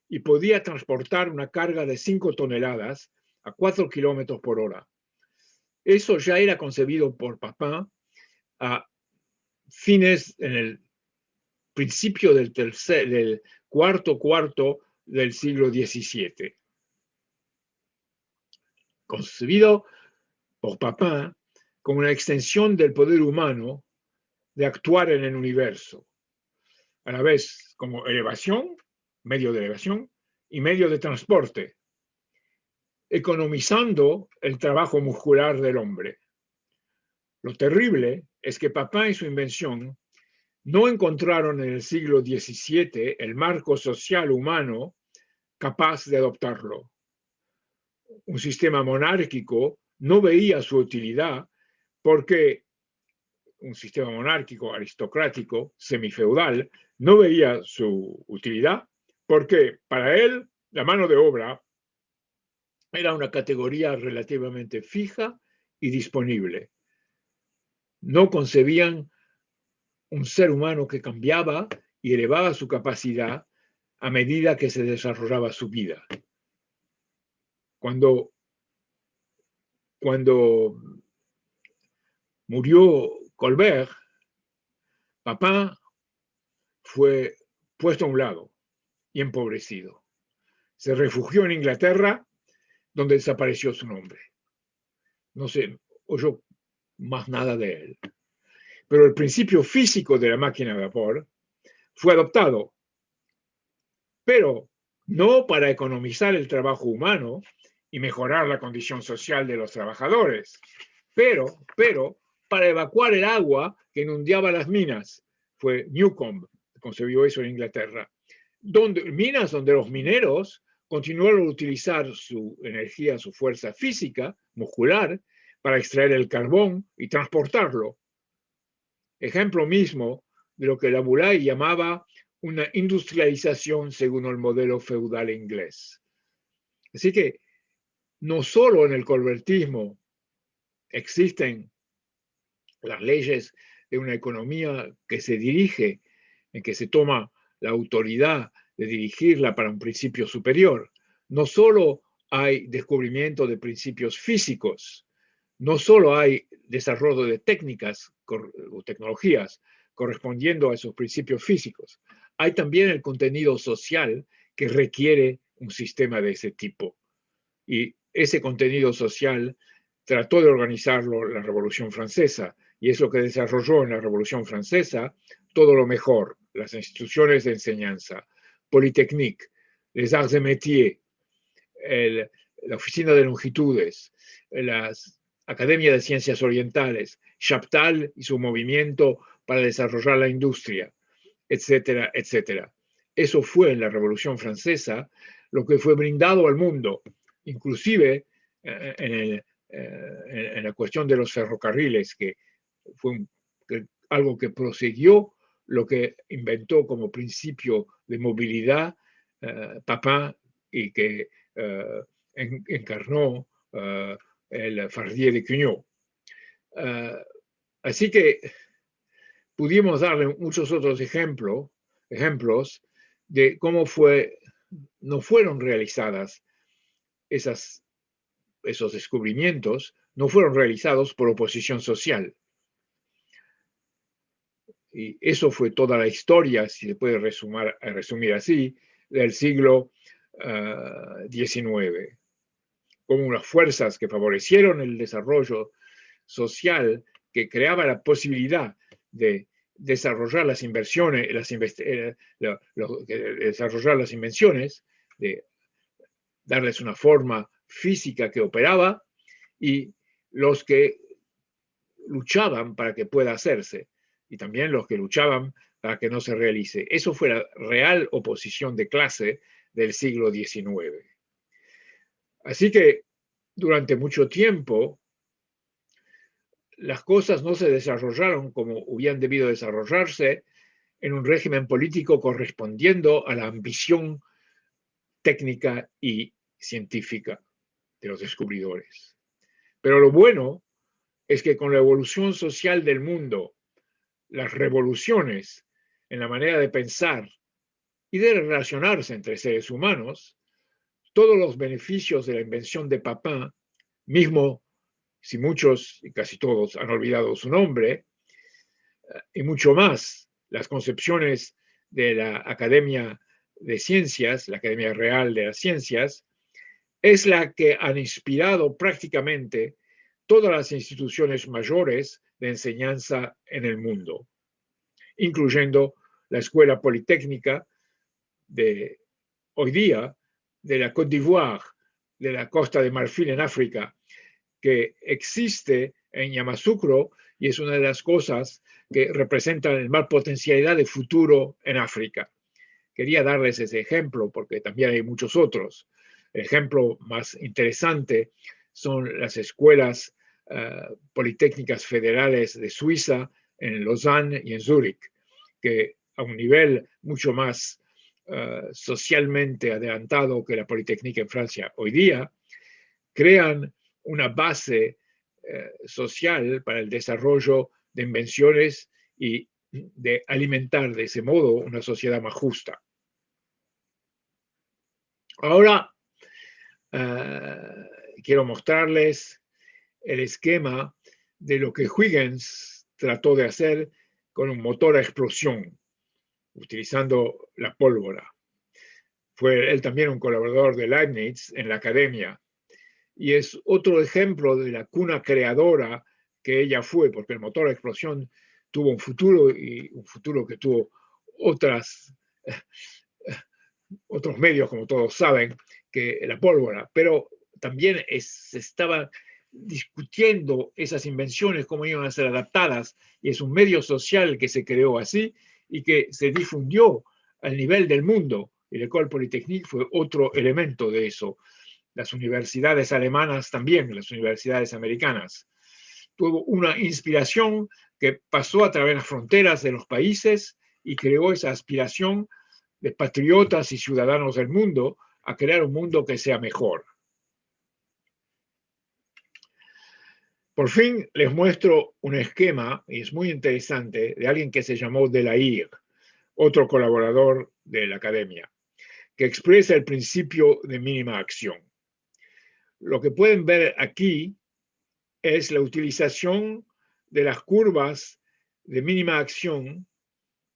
y podía transportar una carga de 5 toneladas a 4 kilómetros por hora. Eso ya era concebido por Papin a fines, en el principio del cuarto del siglo XVII. Concebido por Papin como una extensión del poder humano de actuar en el universo, a la vez como elevación, medio de elevación y medio de transporte, economizando el trabajo muscular del hombre. Lo terrible es que Papin y su invención no encontraron en el siglo XVII el marco social humano capaz de adoptarlo. Un sistema monárquico no veía su utilidad porque un sistema monárquico, aristocrático, semifeudal, no veía su utilidad porque para él la mano de obra era una categoría relativamente fija y disponible. No concebían un ser humano que cambiaba y elevaba su capacidad a medida que se desarrollaba su vida. Cuando murió Colbert, Papin fue puesto a un lado y empobrecido. Se refugió en Inglaterra, donde desapareció su nombre. No se oyó más nada de él. Pero el principio físico de la máquina de vapor fue adoptado, pero no para economizar el trabajo humano y mejorar la condición social de los trabajadores, pero para evacuar el agua que inundaba las minas. Fue Newcomb, que concebió eso en Inglaterra. Minas donde los mineros continuaron a utilizar su energía, su fuerza física, muscular, para extraer el carbón y transportarlo. Ejemplo mismo de lo que Laboulaye llamaba una industrialización según el modelo feudal inglés. Así que no solo en el colbertismo existen las leyes de una economía que se dirige, en que se toma la autoridad de dirigirla para un principio superior. No solo hay descubrimiento de principios físicos, no solo hay desarrollo de técnicas o tecnologías correspondiendo a esos principios físicos, hay también el contenido social que requiere un sistema de ese tipo. Y ese contenido social trató de organizarlo la Revolución Francesa, y es lo que desarrolló en la Revolución Francesa todo lo mejor: las instituciones de enseñanza, Polytechnique, les Arts et Métiers, la Oficina de Longitudes, las Academia de Ciencias Orientales, Chaptal y su movimiento para desarrollar la industria, etcétera, etcétera. Eso fue en la Revolución Francesa lo que fue brindado al mundo, inclusive en la cuestión de los ferrocarriles, que fue algo que prosiguió lo que inventó como principio de movilidad Papin y que encarnó el Fardier de Cugnot. Así que pudimos darle muchos otros ejemplos de cómo no fueron realizadas esos descubrimientos, no fueron realizados por oposición social. Y eso fue toda la historia, si se puede resumir así, del siglo XIX, como unas fuerzas que favorecieron el desarrollo social, que creaba la posibilidad de desarrollar las invenciones, de darles una forma física que operaba, y los que luchaban para que pueda hacerse, y también los que luchaban para que no se realice. Eso fue la real oposición de clase del siglo XIX. Así que durante mucho tiempo las cosas no se desarrollaron como hubieran debido desarrollarse en un régimen político correspondiendo a la ambición técnica y científica de los descubridores. Pero lo bueno es que con la evolución social del mundo, las revoluciones en la manera de pensar y de relacionarse entre seres humanos, todos los beneficios de la invención de Papin, mismo si muchos y casi todos han olvidado su nombre, y mucho más las concepciones de la Academia de Ciencias, la Academia Real de las Ciencias, es la que han inspirado prácticamente todas las instituciones mayores de enseñanza en el mundo, incluyendo la Escuela Politécnica de hoy día, de la Côte d'Ivoire, de la Costa de Marfil en África, que existe en Yamoussoukro y es una de las cosas que representan el más potencialidad de futuro en África. Quería darles ese ejemplo porque también hay muchos otros. El ejemplo más interesante son las escuelas politécnicas federales de Suiza, en Lausanne y en Zúrich, que a un nivel mucho más socialmente adelantado que la Politécnica en Francia hoy día, crean una base social para el desarrollo de invenciones y de alimentar de ese modo una sociedad más justa. Ahora quiero mostrarles el esquema de lo que Huygens trató de hacer con un motor a explosión, utilizando la pólvora. Fue él también un colaborador de Leibniz en la academia, y es otro ejemplo de la cuna creadora que ella fue, porque el motor a explosión tuvo un futuro, y un futuro que tuvo otros medios, como todos saben, que la pólvora, pero también se estaba discutiendo esas invenciones, cómo iban a ser adaptadas, y es un medio social que se creó así y que se difundió al nivel del mundo, y l'École Polytechnique fue otro elemento de eso. Las universidades alemanas también, las universidades americanas. Tuvo una inspiración que pasó a través de las fronteras de los países y creó esa aspiración de patriotas y ciudadanos del mundo a crear un mundo que sea mejor. Por fin les muestro un esquema, y es muy interesante, de alguien que se llamó Delair, otro colaborador de la academia, que expresa el principio de mínima acción. Lo que pueden ver aquí es la utilización de las curvas de mínima acción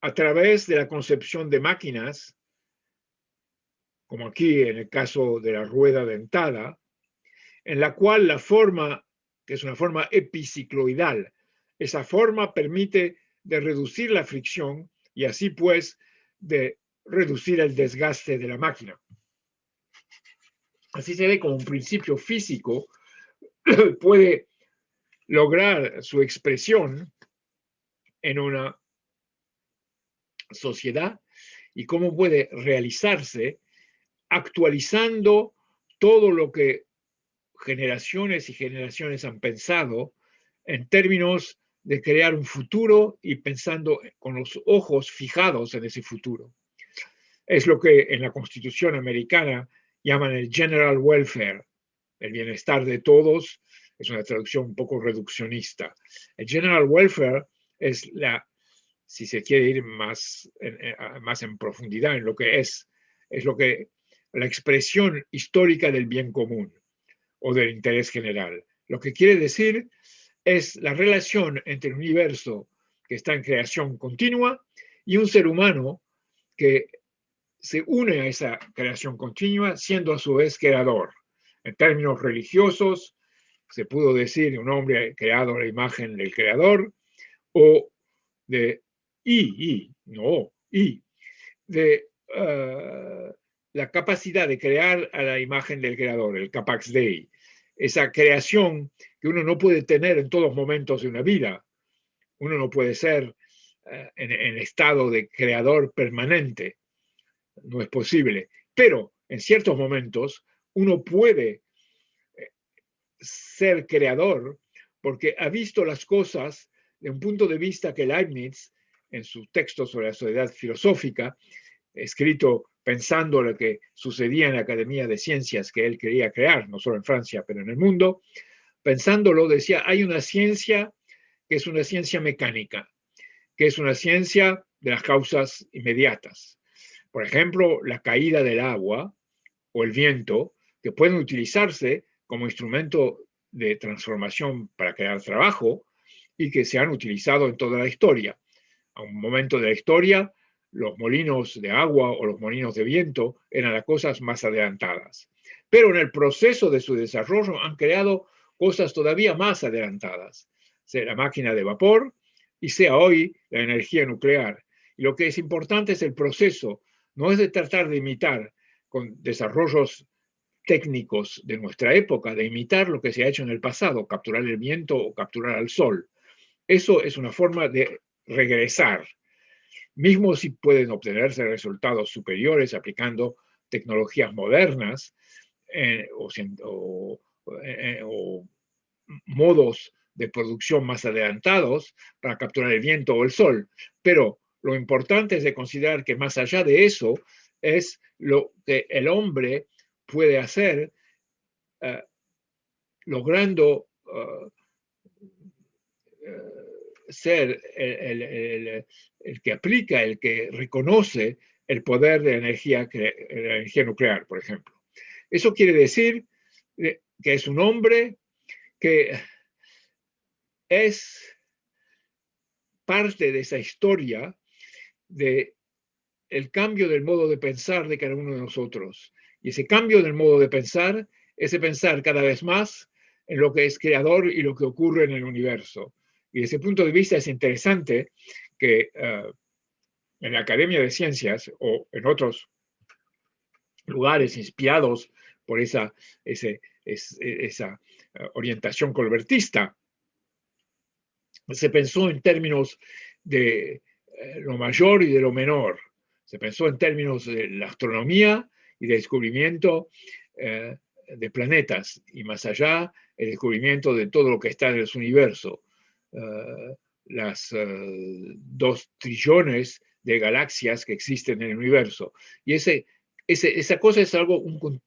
a través de la concepción de máquinas, como aquí en el caso de la rueda dentada, en la cual la forma, que es una forma epicicloidal, esa forma permite de reducir la fricción y así pues de reducir el desgaste de la máquina. Así se ve como un principio físico puede lograr su expresión en una sociedad y cómo puede realizarse actualizando todo lo que generaciones y generaciones han pensado en términos de crear un futuro y pensando con los ojos fijados en ese futuro. Es lo que en la Constitución americana llaman el general welfare, el bienestar de todos. Es una traducción un poco reduccionista. El general welfare es la si se quiere ir más en profundidad en lo que es la expresión histórica del bien común o del interés general. Lo que quiere decir es la relación entre el universo que está en creación continua y un ser humano que se une a esa creación continua siendo a su vez creador. En términos religiosos, se pudo decir un hombre creado a la imagen del creador, o de la capacidad de crear a la imagen del creador, el capax Dei, esa creación que uno no puede tener en todos momentos de una vida. Uno no puede ser en estado de creador permanente, no es posible, pero en ciertos momentos uno puede ser creador porque ha visto las cosas de un punto de vista que Leibniz, en su texto sobre la sociedad filosófica, escrito pensando lo que sucedía en la Academia de Ciencias que él quería crear, no solo en Francia, pero en el mundo, pensándolo decía, hay una ciencia que es una ciencia mecánica, que es una ciencia de las causas inmediatas. Por ejemplo, la caída del agua o el viento, que pueden utilizarse como instrumento de transformación para crear trabajo y que se han utilizado en toda la historia. A un momento de la historia, los molinos de agua o los molinos de viento eran las cosas más adelantadas. Pero en el proceso de su desarrollo han creado cosas todavía más adelantadas, sea la máquina de vapor y sea hoy la energía nuclear. Y lo que es importante es el proceso, no es de tratar de imitar con desarrollos técnicos de nuestra época, de imitar lo que se ha hecho en el pasado, capturar el viento o capturar al sol. Eso es una forma de regresar, mismo si pueden obtenerse resultados superiores aplicando tecnologías modernas o modos de producción más adelantados para capturar el viento o el sol. Pero lo importante es de considerar que más allá de eso es lo que el hombre puede hacer logrando ser el que aplica, el que reconoce el poder de la energía nuclear, por ejemplo. Eso quiere decir que es un hombre que es parte de esa historia de el cambio del modo de pensar de cada uno de nosotros. Y ese cambio del modo de pensar es de pensar cada vez más en lo que es creador y lo que ocurre en el universo. Y desde ese punto de vista es interesante que en la Academia de Ciencias o en otros lugares inspirados por esa orientación colbertista, se pensó en términos de lo mayor y de lo menor. Se pensó en términos de la astronomía y del descubrimiento de planetas, y más allá, el descubrimiento de todo lo que está en el universo. Las 2 trillones de galaxias que existen en el universo. Y esa cosa es algo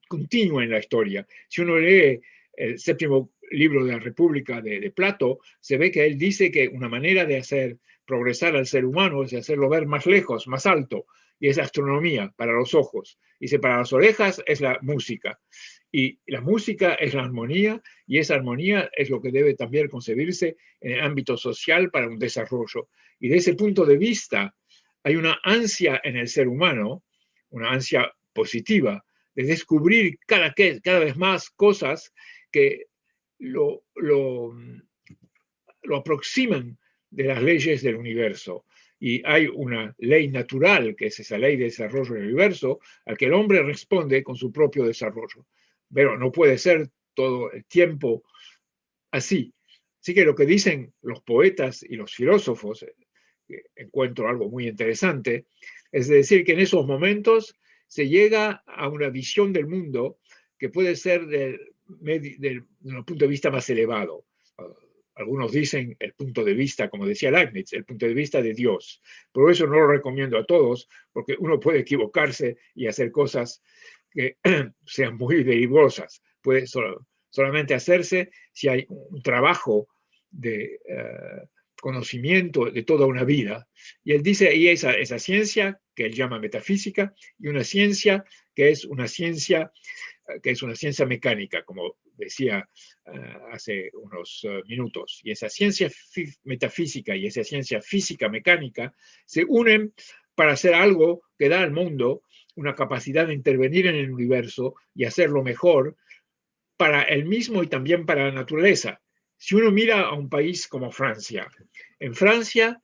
continuo en la historia. Si uno lee el 7º libro de la República de Plato, se ve que él dice que una manera de hacer progresar al ser humano es hacerlo ver más lejos, más alto, y es la astronomía para los ojos. Dice, para las orejas es la música, y la música es la armonía, y esa armonía es lo que debe también concebirse en el ámbito social para un desarrollo. Y de ese punto de vista, hay una ansia en el ser humano, una ansia positiva, de descubrir cada vez más cosas que lo aproximan de las leyes del universo. Y hay una ley natural, que es esa ley de desarrollo del universo, al que el hombre responde con su propio desarrollo. Pero no puede ser todo el tiempo así. Así que lo que dicen los poetas y los filósofos, encuentro algo muy interesante, es decir, que en esos momentos se llega a una visión del mundo que puede ser desde un punto de vista más elevado. Algunos dicen el punto de vista, como decía Leibniz, el punto de vista de Dios. Por eso no lo recomiendo a todos, porque uno puede equivocarse y hacer cosas que sean muy derivosas. Puede solamente hacerse si hay un trabajo de conocimiento de toda una vida. Y él dice, y esa ciencia que él llama metafísica, y una ciencia que es una ciencia mecánica, como decía hace unos minutos. Y esa ciencia metafísica y esa ciencia física mecánica se unen para hacer algo que da al mundo una capacidad de intervenir en el universo y hacerlo mejor para él mismo y también para la naturaleza. Si uno mira a un país como Francia, en Francia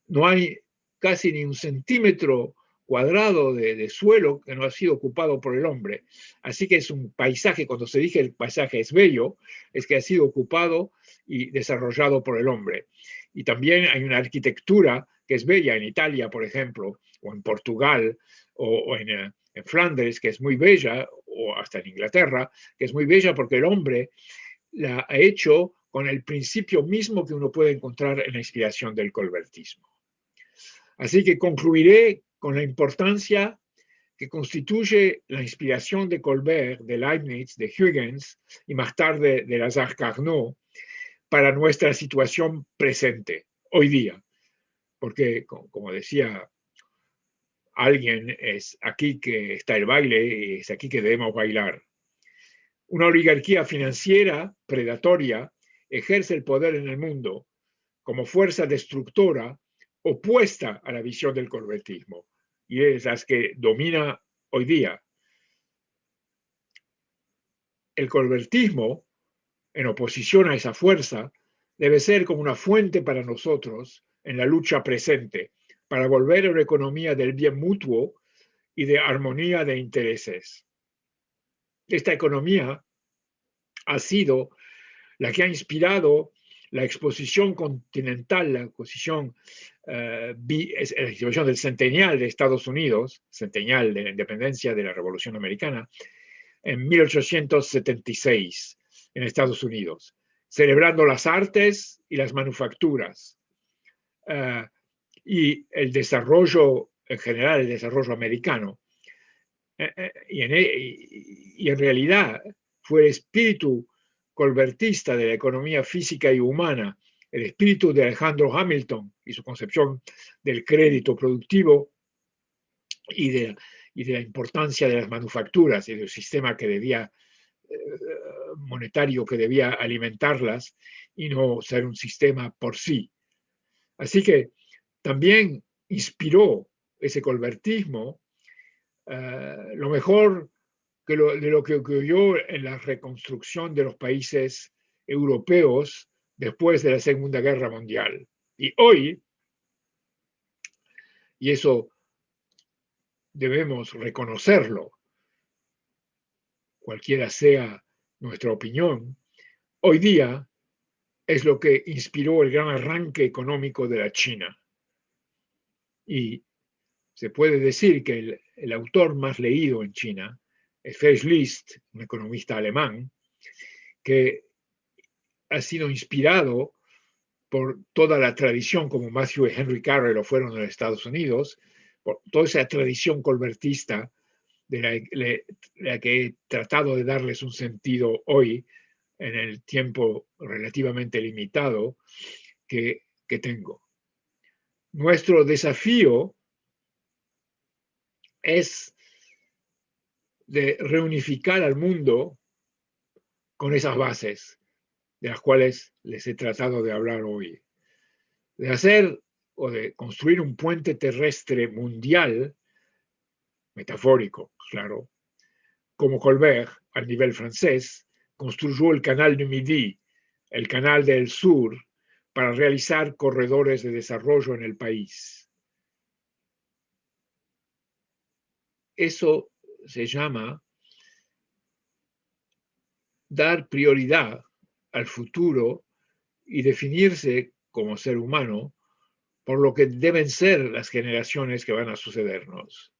no hay casi ni un centímetro cuadrado de suelo que no ha sido ocupado por el hombre. Así que es un paisaje, cuando se dice el paisaje es bello, es que ha sido ocupado y desarrollado por el hombre. Y también hay una arquitectura que es bella en Italia, por ejemplo, o en Portugal, o en Flandes, que es muy bella, o hasta en Inglaterra, que es muy bella porque el hombre la ha hecho con el principio mismo que uno puede encontrar en la inspiración del colbertismo. Así que concluiré con la importancia que constituye la inspiración de Colbert, de Leibniz, de Huygens y más tarde de Lazare-Carnot para nuestra situación presente, hoy día. Porque, como decía alguien, es aquí que está el baile y es aquí que debemos bailar. Una oligarquía financiera predatoria ejerce el poder en el mundo como fuerza destructora opuesta a la visión del colbertismo, y es la que domina hoy día. El colbertismo, en oposición a esa fuerza, debe ser como una fuente para nosotros en la lucha presente, para volver a una economía del bien mutuo y de armonía de intereses. Esta economía ha sido la que ha inspirado la exposición continental, la exposición del centenial de Estados Unidos, centenial de la independencia de la Revolución Americana, en 1876 en Estados Unidos, celebrando las artes y las manufacturas y el desarrollo en general, el desarrollo americano. Y en realidad fue el espíritu colbertista de la economía física y humana, el espíritu de Alexander Hamilton y su concepción del crédito productivo y de la importancia de las manufacturas y del sistema que debía monetario que debía alimentarlas y no ser un sistema por sí. Así que también inspiró ese colbertismo lo mejor de lo que ocurrió en la reconstrucción de los países europeos después de la Segunda Guerra Mundial. Y hoy, y eso debemos reconocerlo, cualquiera sea nuestra opinión, hoy día es lo que inspiró el gran arranque económico de la China. Y se puede decir que el autor más leído en China es Friedrich List, un economista alemán, que ha sido inspirado por toda la tradición, como Matthew y Henry Carey lo fueron en Estados Unidos, por toda esa tradición colbertista de la que he tratado de darles un sentido hoy en el tiempo relativamente limitado que tengo. Nuestro desafío es de reunificar al mundo con esas bases de las cuales les he tratado de hablar hoy. De hacer o de construir un puente terrestre mundial, metafórico, claro, como Colbert, al nivel francés, construyó el canal du Midi, el canal del sur, para realizar corredores de desarrollo en el país. Eso se llama dar prioridad al futuro y definirse como ser humano por lo que deben ser las generaciones que van a sucedernos.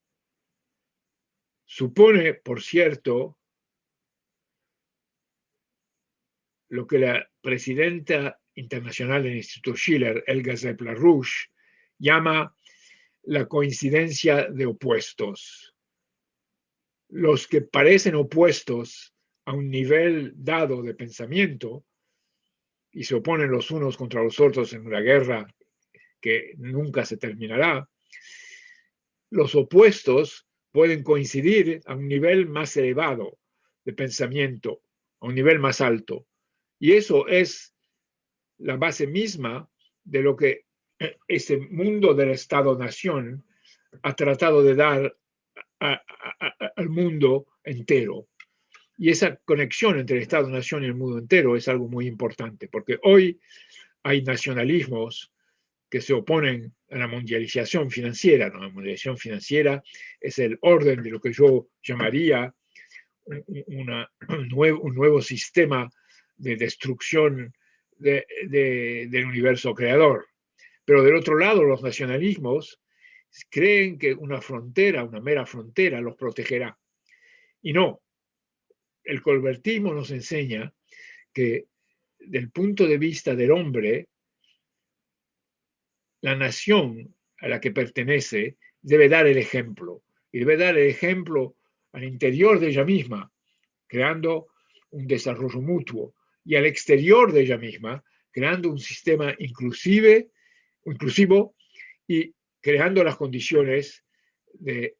Supone, por cierto, lo que la presidenta internacional del Instituto Schiller, Helga Zepp-LaRouche, llama la coincidencia de opuestos. Los que parecen opuestos a un nivel dado de pensamiento y se oponen los unos contra los otros en una guerra que nunca se terminará, los opuestos pueden coincidir a un nivel más elevado de pensamiento, a un nivel más alto. Y eso es la base misma de lo que ese mundo del Estado-Nación ha tratado de dar al mundo entero. Y esa conexión entre el Estado-Nación y el mundo entero es algo muy importante, porque hoy hay nacionalismos que se oponen a la mundialización financiera. ¿No? La mundialización financiera es el orden de lo que yo llamaría un nuevo sistema de destrucción del universo creador. Pero del otro lado, los nacionalismos creen que una frontera, una mera frontera, los protegerá. Y no, el colbertismo nos enseña que del punto de vista del hombre, la nación a la que pertenece debe dar el ejemplo. Y debe dar el ejemplo al interior de ella misma, creando un desarrollo mutuo, y al exterior de ella misma, creando un sistema inclusivo y creando las condiciones de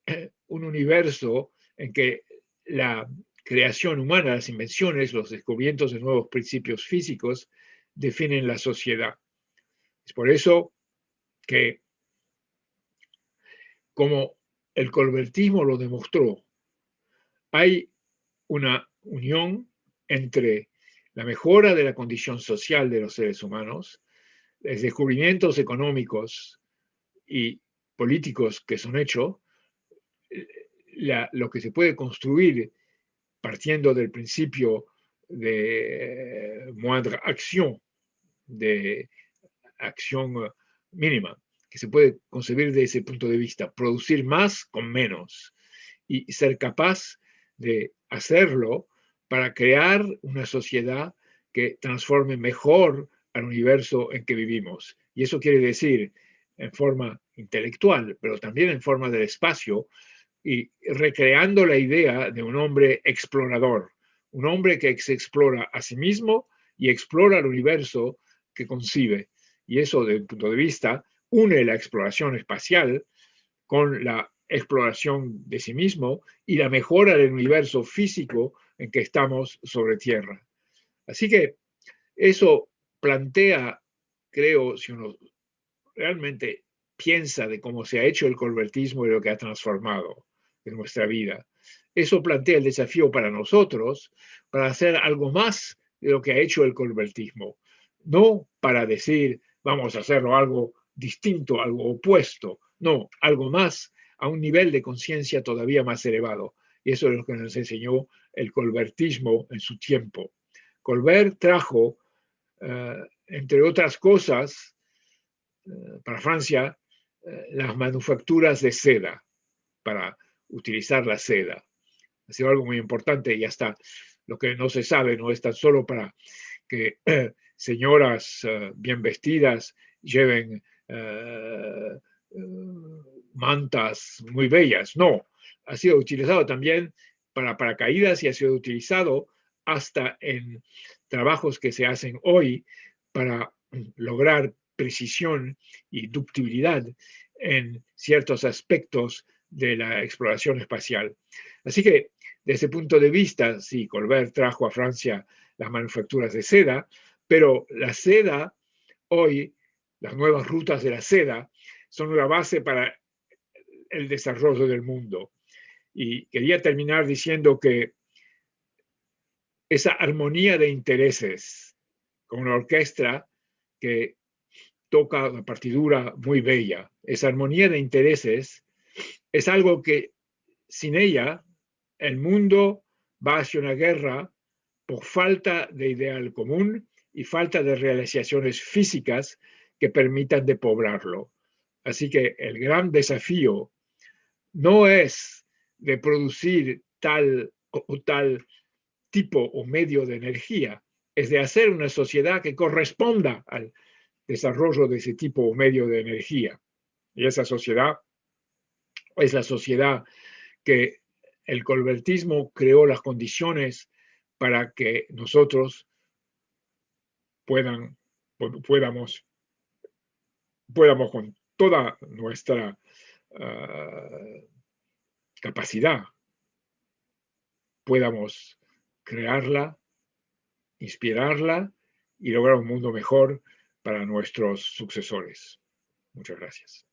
un universo en que la creación humana, las invenciones, los descubrimientos de nuevos principios físicos definen la sociedad. Es por eso que, como el colbertismo lo demostró, hay una unión entre la mejora de la condición social de los seres humanos, los descubrimientos económicos y políticos que son hechos, lo que se puede construir partiendo del principio de moindre acción, de acción mínima, que se puede concebir desde ese punto de vista, producir más con menos y ser capaz de hacerlo para crear una sociedad que transforme mejor al universo en que vivimos. Y eso quiere decir en forma intelectual, pero también en forma del espacio, y recreando la idea de un hombre explorador, un hombre que se explora a sí mismo y explora el universo que concibe. Y eso, desde el punto de vista, une la exploración espacial con la exploración de sí mismo y la mejora del universo físico en que estamos sobre Tierra. Así que eso plantea, creo, si uno realmente piensa de cómo se ha hecho el colbertismo y lo que ha transformado en nuestra vida, eso plantea el desafío para nosotros para hacer algo más de lo que ha hecho el colbertismo. No para decir, vamos a hacerlo algo distinto, algo opuesto, no, algo más a un nivel de conciencia todavía más elevado. Y eso es lo que nos enseñó el colbertismo en su tiempo. Colbert trajo, entre otras cosas, para Francia, las manufacturas de seda, para utilizar la seda. Ha sido algo muy importante y hasta lo que no se sabe no es tan solo para que señoras bien vestidas lleven mantas muy bellas. No, ha sido utilizado también para paracaídas y ha sido utilizado hasta en trabajos que se hacen hoy para lograr precisión y ductibilidad en ciertos aspectos de la exploración espacial. Así que, desde ese punto de vista, sí, Colbert trajo a Francia las manufacturas de seda, pero la seda hoy, las nuevas rutas de la seda, son una base para el desarrollo del mundo. Y quería terminar diciendo que esa armonía de intereses con una orquesta que toca una partidura muy bella, esa armonía de intereses es algo que sin ella el mundo va hacia una guerra por falta de ideal común y falta de realizaciones físicas que permitan de poblarlo. Así que el gran desafío no es de producir tal o tal tipo o medio de energía, es de hacer una sociedad que corresponda al desarrollo de ese tipo o medio de energía. Y esa sociedad es la sociedad que el colbertismo creó las condiciones para que nosotros podamos con toda nuestra capacidad, podamos crearla, inspirarla y lograr un mundo mejor para nuestros sucesores. Muchas gracias.